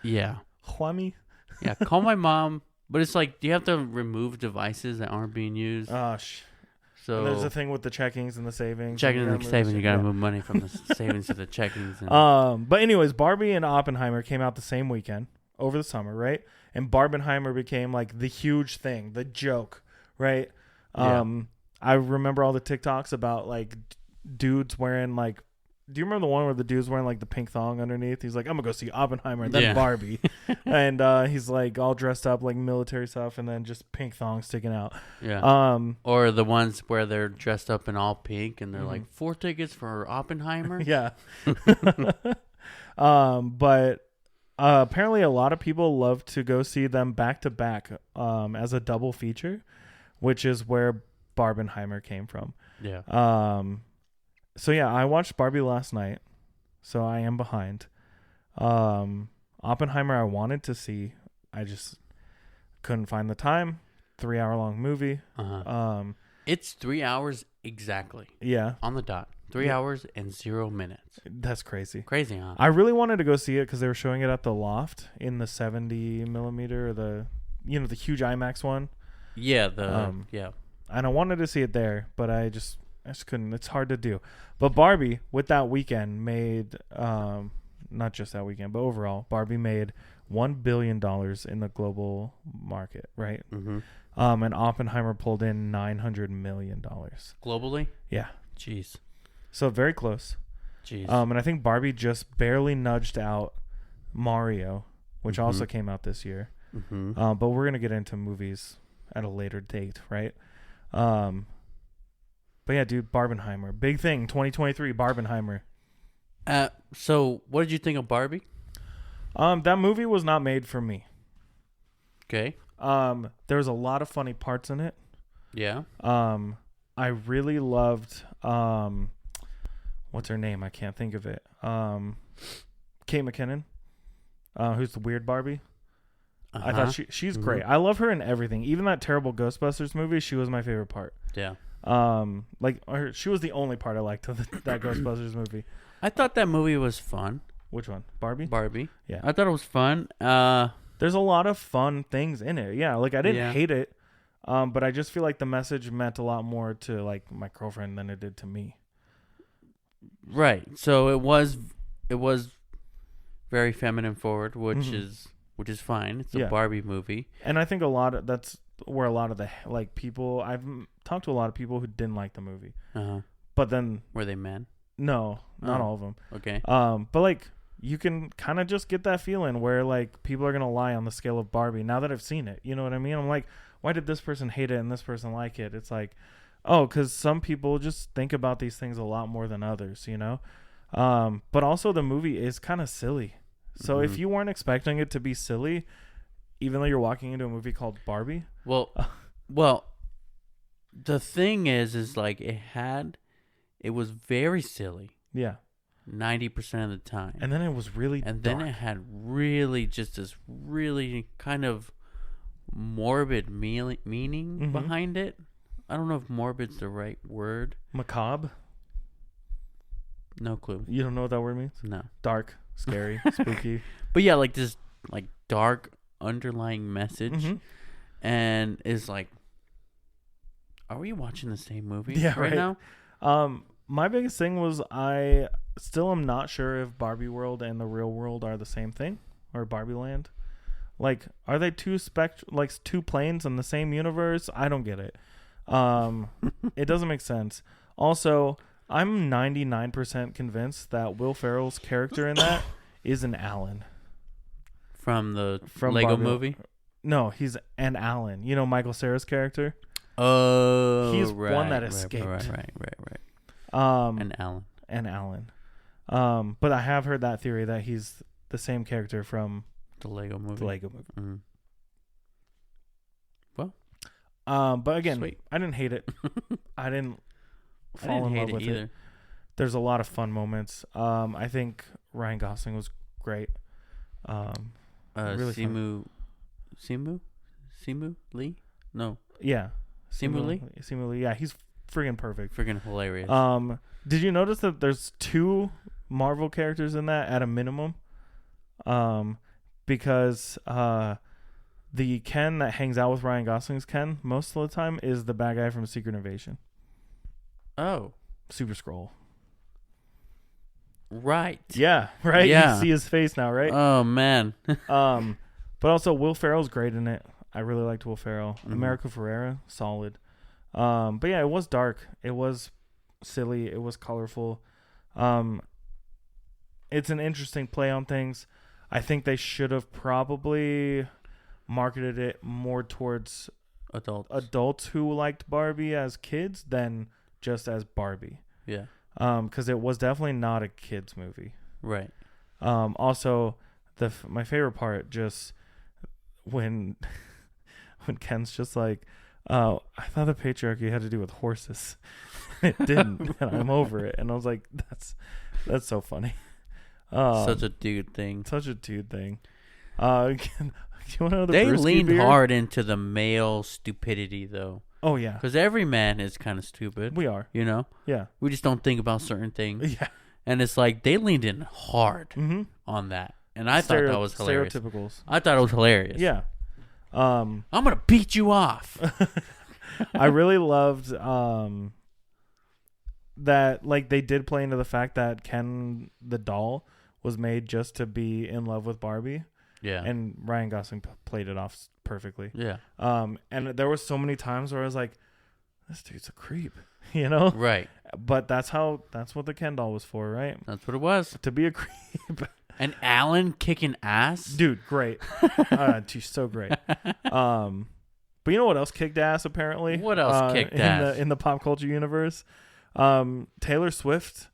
Yeah. Juami. Yeah. Call my mom. But it's like, do you have to remove devices that aren't being used? So And there's a thing with the checkings and the savings. checking and and saving, you gotta yeah. move money from the savings to the checkings. And, But anyways, Barbie and Oppenheimer came out the same weekend over the summer, right? And Barbenheimer became like the huge thing, the joke, right? Yeah. I remember all the TikToks about like dudes wearing like. Do you remember the one where the dude's wearing like the pink thong underneath? He's like, I'm gonna go see Oppenheimer and then Yeah. Barbie, and he's like all dressed up like military stuff and then just pink thong sticking out. yeah. Or the ones where they're dressed up in all pink and they're like 4 tickets for Oppenheimer. Yeah. But apparently a lot of people love to go see them back to back as a double feature, which is where Barbenheimer came from. Yeah. So yeah, I watched Barbie last night, so I am behind. Oppenheimer I wanted to see, I just couldn't find the time. 3-hour long movie. Uh-huh. It's 3 hours exactly. Yeah, On the dot. 3 hours and 0 minutes. that's crazy. Crazy, huh? I really wanted to go see it because they were showing it at the Loft in the 70 millimeter, or the huge IMAX one. Yeah. Yeah. And I wanted to see it there, but I just couldn't. It's hard to do. But Barbie, with that weekend, made not just that weekend, but overall, Barbie made $1 billion in the global market, right? Mm-hmm. And Oppenheimer pulled in $900 million. Globally? Yeah. Jeez. So very close. Jeez. And I think Barbie just barely nudged out Mario, which also came out this year. Mm-hmm. But we're going to get into movies at a later date, right? But yeah, dude, Barbenheimer. Big thing, 2023, Barbenheimer. So what did you think of Barbie? That movie was not made for me. Okay. There's a lot of funny parts in it. Yeah. I really loved, what's her name? I can't think of it. Kate McKinnon, who's the weird Barbie. Uh-huh. I thought she's great. I love her in everything. Even that terrible Ghostbusters movie, she was my favorite part. Yeah. She was the only part I liked of that Ghostbusters movie. I thought that movie was fun. Which one? Barbie? Barbie. Yeah. I thought it was fun. There's a lot of fun things in it. Yeah, like I didn't hate it, but I just feel like the message meant a lot more to like my girlfriend than it did to me. Right. So it was very feminine forward, which is fine. It's a Barbie movie. And I think that's where a lot of the like people I've talked to a lot of people who didn't like the movie. Uh-huh. But then Were they men? no, not all of them. Okay. But like you can kind of just get that feeling where like people are going to lie on the scale of Barbie now that I've seen it. You know what I mean? I'm like, why did this person hate it and this person like it? It's like, oh, because some people just think about these things a lot more than others, you know? But also the movie is kind of silly. So if you weren't expecting it to be silly, even though you're walking into a movie called Barbie. Well, the thing is like it was very silly. Yeah. 90% of the time. And then it was really And dark. then it had really just this really kind of morbid meaning behind it. I don't know if morbid's the right word. Macabre? No clue. You don't know what that word means? No. Dark, scary, spooky. But yeah, like this like dark underlying message. And is like, are we watching the same movie right now? My biggest thing was I still am not sure if Barbie World and the real world are the same thing, or Barbie Land. Like, are they two planes in the same universe? I don't get it. It doesn't make sense. Also, I'm 99% convinced that Will Ferrell's character in that is an Alan from Lego Barbie. Movie. No, he's an Alan. You know Michael Cera's character. Oh, he's one that escaped. Right. And Alan. But I have heard that theory that he's the same character from the Lego Movie. Mm-hmm. Well, but again, sweet. I didn't hate it. I didn't fall in love with it. There's a lot of fun moments. I think Ryan Gosling was great. Really Simu Lee? No. Yeah. Simu Lee? Yeah, he's friggin' perfect. Friggin' hilarious. Did you notice that there's 2 Marvel characters in that at a minimum? Because the Ken that hangs out with Ryan Gosling's Ken most of the time is the bad guy from Secret Invasion. Oh. Super Skrull. Right. Yeah, right? Yeah. You see his face now, right? Oh, man. But also Will Ferrell's great in it. I really liked Will Ferrell. America Ferrera, solid. But yeah, it was dark. It was silly. It was colorful. It's an interesting play on things. I think they should have probably marketed it more towards adults who liked Barbie as kids than just as Barbie. Yeah. Because it was definitely not a kids movie. Right. Also, my favorite part just when Ken's just like, oh, I thought the patriarchy had to do with horses. It didn't, and I'm over it. And I was like, that's so funny. Such a dude thing. Such a dude thing. Do you want to know they leaned hard into the male stupidity, though. Oh, yeah. Because every man is kind of stupid. We are. You know? Yeah. We just don't think about certain things. Yeah. And it's like they leaned in hard on that. And I thought that was hilarious. Stereotypicals. I thought it was hilarious. Yeah. I'm going to beat you off. I really loved that, like, they did play into the fact that Ken the doll was made just to be in love with Barbie. Yeah. And Ryan Gosling played it off perfectly. Yeah. And there were so many times where I was like, this dude's a creep, you know? Right. But that's what the Ken doll was for, right? That's what it was. To be a creep. And Alan kicking ass. Dude, great. She's so great. But you know what else kicked ass, apparently? What else kicked ass? In the pop culture universe? Taylor Swift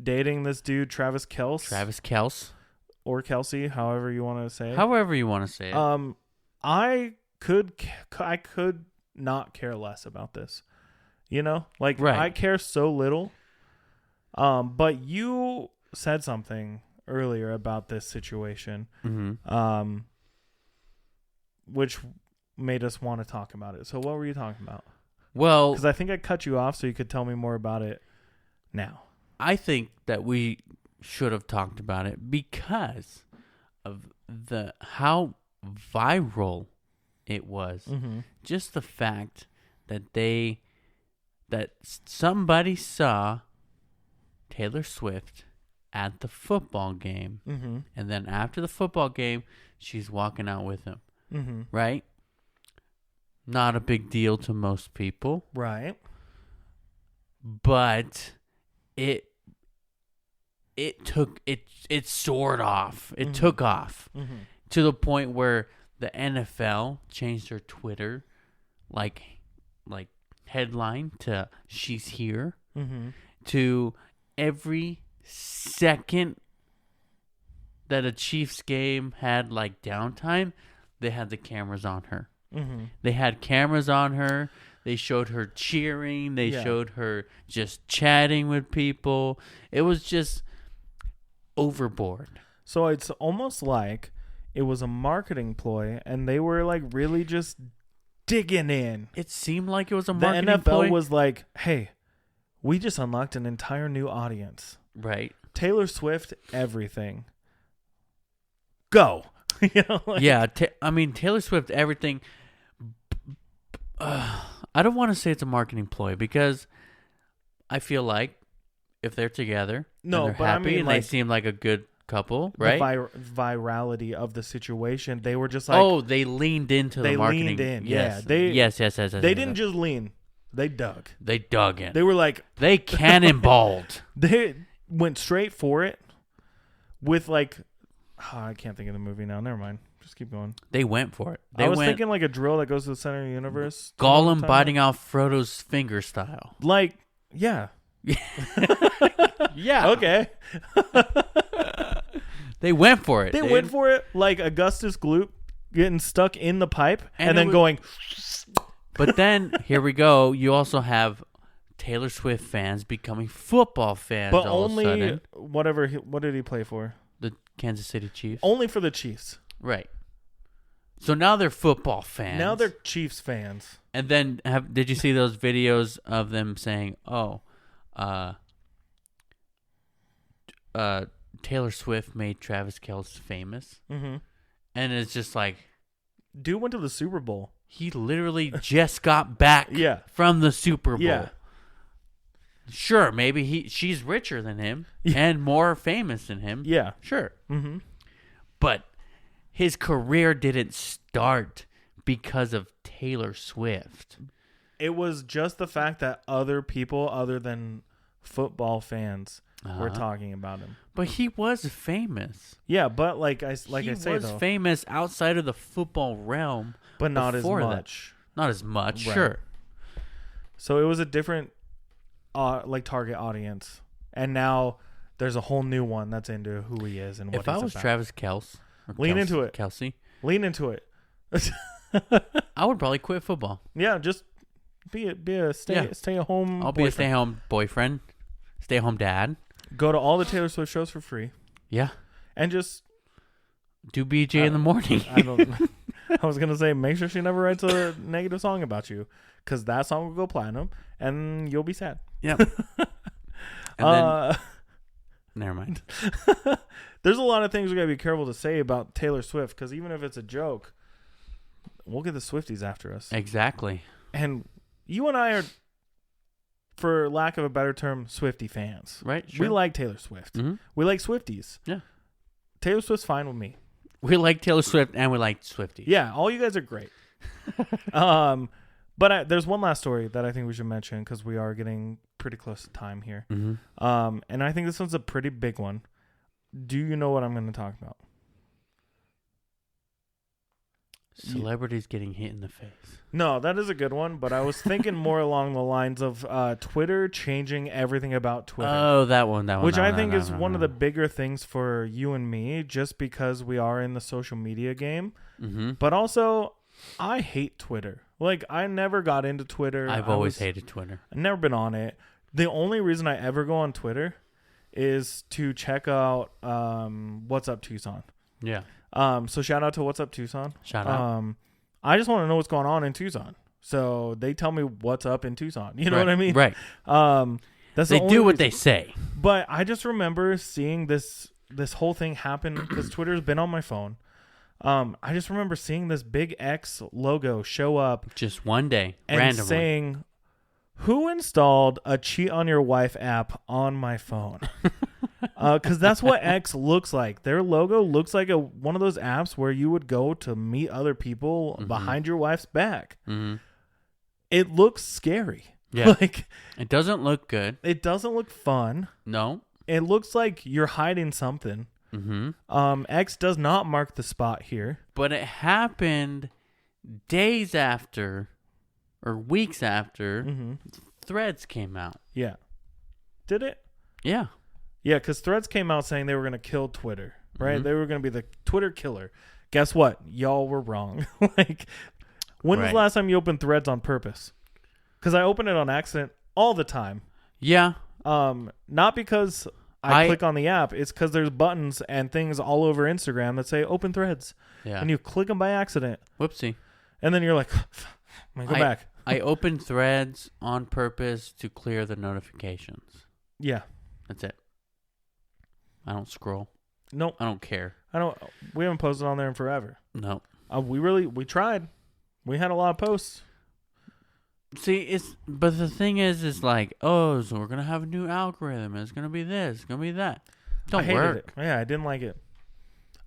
dating this dude, Travis Kelce. Travis Kelce. Or Kelsey, however you want to say it. However you want to say it. I could not care less about this. You know? Like, right. I care so little. But you said something earlier about this situation. Which made us want to talk about it. So what were you talking about? Well, because I think I cut you off so you could tell me more about it now. I think that we should have talked about it because of how viral it was. Just the fact that somebody saw Taylor Swift at the football game, and then after the football game, she's walking out with him. Right? Not a big deal to most people. Right. But it soared off. It took off to the point where the NFL changed their Twitter like headline to she's here Mm-hmm. to every second that a Chiefs game had like downtime, they had the cameras on her. Mm-hmm. They had cameras on her. They showed her cheering. They showed her just chatting with people. It was just overboard. So it's almost like it was a marketing ploy, and they were like really just digging in. It seemed like it was a The marketing NFL ploy. was like, "Hey, we just unlocked an entire new audience. Right. Taylor Swift, everything. Go." You know, like, Yeah. Taylor Swift, everything. I don't want to say it's a marketing ploy because I feel like if they're together, No, and they're but I happy mean, and like, they seem like a good couple, right? The virality of the situation. They were just like, they leaned into the marketing. Leaned in. Yes. Yeah, yes. They didn't just lean. They dug. They dug in. They were like, They cannonballed. they went straight for it with like, I can't think of the movie now. Never mind. Just keep going. They went for it. I was thinking like a drill that goes to the center of the universe. Gollum biting off Frodo's finger style. Like, yeah. Yeah. Okay. They went for it. They went for it like Augustus Gloop getting stuck in the pipe and then going. But then, here we go. You also have Taylor Swift fans becoming football fans. But all only of a sudden. what did he play for? The Kansas City Chiefs. Only for the Chiefs. Right. So now they're football fans. Now they're Chiefs fans. And then, did you see those videos of them saying, Taylor Swift made Travis Kelce famous? Mm-hmm. And it's just like... Dude went to the Super Bowl. He literally just got back from the Super Bowl. Yeah. Sure, maybe she's richer than him and more famous than him. Yeah. Sure. Mm-hmm. But his career didn't start because of Taylor Swift. It was just the fact that other people other than football fans were talking about him. But he was famous. Yeah, but he was famous outside of the football realm, but not as much. Not as much, right. Sure. So it was a different target audience, and now there's a whole new one that's into who he is and what he's about. If I was Travis Kelce, into it. Kelsey, lean into it. I would probably quit football. Yeah, just be a stay at home. I'll be a stay home boyfriend, stay home dad. Go to all the Taylor Swift shows for free. Yeah, and just do BJ in the morning. I was gonna say, make sure she never writes a negative song about you, because that song will go platinum, and you'll be sad. Yep. And then, never mind. There's a lot of things we gotta be careful to say about Taylor Swift, because even if it's a joke, we'll get the Swifties after us. Exactly. And you and I are, for lack of a better term, Swiftie fans. Right. Sure. We like Taylor Swift. Mm-hmm. We like Swifties. Yeah. Taylor Swift's fine with me. We like Taylor Swift and we like Swifties. Yeah, all you guys are great. But there's one last story that I think we should mention, because we are getting pretty close to time here. Mm-hmm. And I think this one's a pretty big one. Do you know what I'm going to talk about? Celebrities getting hit in the face. No, that is a good one, but I was thinking more along the lines of Twitter changing everything about Twitter. Oh, that one. Which I think is one of the bigger things for you and me, just because we are in the social media game. Mm-hmm. But also, I hate Twitter. Like, I never got into Twitter. I've always hated Twitter. I've never been on it. The only reason I ever go on Twitter is to check out What's Up Tucson. Yeah. So shout out to What's Up Tucson. Shout out. I just want to know what's going on in Tucson. So they tell me what's up in Tucson. You know what I mean? Right. They do what they say. But I just remember seeing this whole thing happen, because Twitter's been on my phone. I just remember seeing this big X logo show up just one day, and randomly, saying, "Who installed a Cheat on Your Wife app on my phone?" Because that's what X looks like. Their logo looks like one of those apps where you would go to meet other people behind your wife's back. Mm-hmm. It looks scary. Yeah. It doesn't look good. It doesn't look fun. No. It looks like you're hiding something. Mm-hmm. X does not mark the spot here. But it happened days after or weeks after, Mm-hmm. Threads came out. Yeah. Did it? Yeah. Yeah, because Threads came out saying they were going to kill Twitter, right? Mm-hmm. They were going to be the Twitter killer. Guess what? Y'all were wrong. Like, when was the last time you opened Threads on purpose? Because I open it on accident all the time. Yeah. Not because I click on the app. It's because there's buttons and things all over Instagram that say open Threads. Yeah. And you click them by accident. Whoopsie. And then you're like, go back. I opened Threads on purpose to clear the notifications. Yeah. That's it. I don't scroll. Nope. I don't care. We haven't posted on there in forever. No. We tried. We had a lot of posts. See, but the thing is like, so we're gonna have a new algorithm. It's gonna be this. It's gonna be that. Don't work. It. Yeah, I didn't like it.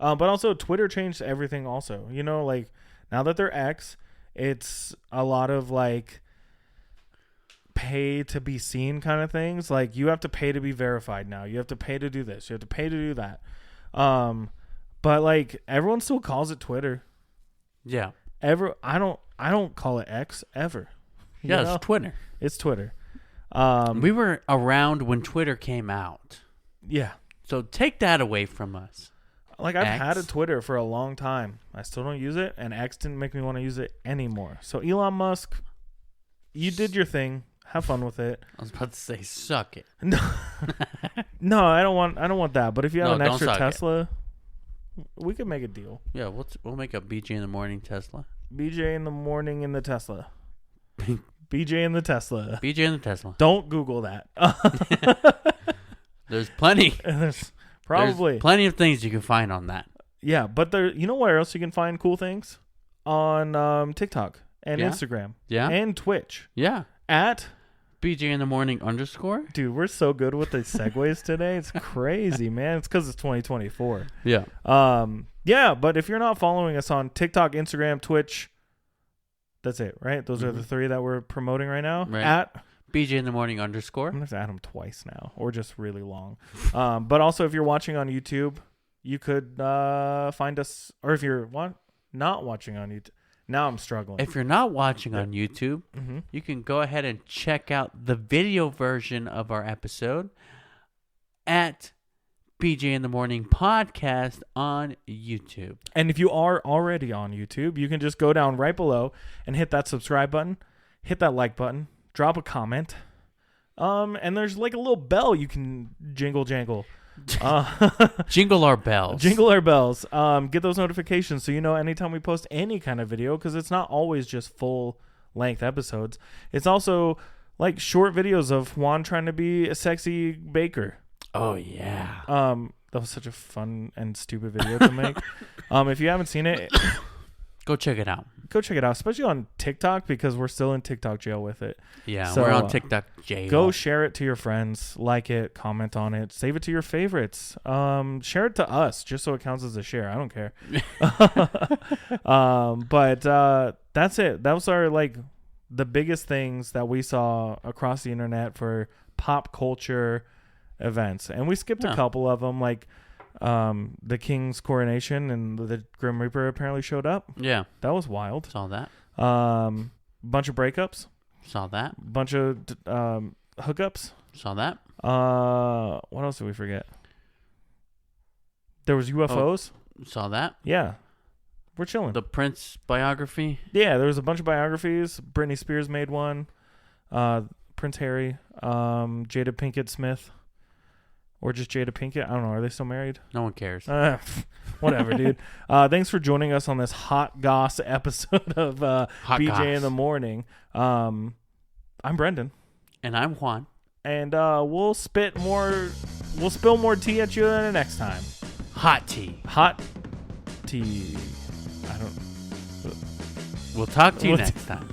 But also, Twitter changed everything. Also, like now that they're X, it's a lot of like pay to be seen kind of things. Like you have to pay to be verified now. You have to pay to do this. You have to pay to do that. But like everyone still calls it Twitter. Yeah. I don't call it X ever. Yeah, it's Twitter. It's Twitter. We were around when Twitter came out. Yeah. So take that away from us. Like I've had a Twitter for a long time. I still don't use it, and X didn't make me want to use it anymore. So Elon Musk, you did your thing. Have fun with it. I was about to say, suck it. No, I don't want that. But if you have an extra Tesla, we could make a deal. Yeah, we'll make a BJ in the morning Tesla. BJ in the morning in the Tesla. BJ in the Tesla. BJ in the Tesla. Don't Google that. There's plenty. There's plenty of things you can find on that. Yeah, but you know where else you can find cool things? On TikTok and Instagram. Yeah. And Twitch. Yeah. At BJ in the morning _. Dude, we're so good with the segues today. It's crazy, man. It's because it's 2024. Yeah. Yeah, but if you're not following us on TikTok, Instagram, Twitch, that's it, right? Those are the three that we're promoting right now. Right. At BJ in the morning _. I'm going to have to add them twice now, or just really long. But also, if you're watching on YouTube, you could find us, or if you're not watching on YouTube. Now I'm struggling. If you're not watching on YouTube, you can go ahead and check out the video version of our episode at BJ in the Morning Podcast on YouTube. And if you are already on YouTube, you can just go down right below and hit that subscribe button, hit that like button, drop a comment, and there's like a little bell you can jingle jangle. Jingle our bells. Jingle our bells. Get those notifications so you know anytime we post any kind of video, because it's not always just full length episodes. It's also like short videos of Juan trying to be a sexy baker. Oh yeah. That was such a fun and stupid video to make. If you haven't seen it, go check it out. Go check it out, especially on TikTok, because we're still in TikTok jail with it. Yeah, so, we're on TikTok jail. Go share it to your friends, like it, comment on it, save it to your favorites. Share it to us just so it counts as a share. I don't care. But that's it. That was our the biggest things that we saw across the internet for pop culture events, and we skipped a couple of them, like the King's coronation and the Grim Reaper apparently showed up. Yeah, that was wild. Saw that. Bunch of breakups. Saw that. Bunch of hookups. Saw that. What else did we forget? There was UFOs. Saw that. Yeah, we're chilling. The Prince biography. Yeah, there was a bunch of biographies. Britney Spears made one. Prince Harry. Jada Pinkett Smith. Or just Jada Pinkett. I don't know. Are they still married? No one cares. Whatever, dude. Thanks for joining us on this Hot Goss episode of BJ in the Morning. I'm Brendan. And I'm Juan. And we'll spill more tea at you the next time. Hot tea. Hot tea. We'll talk to you next time.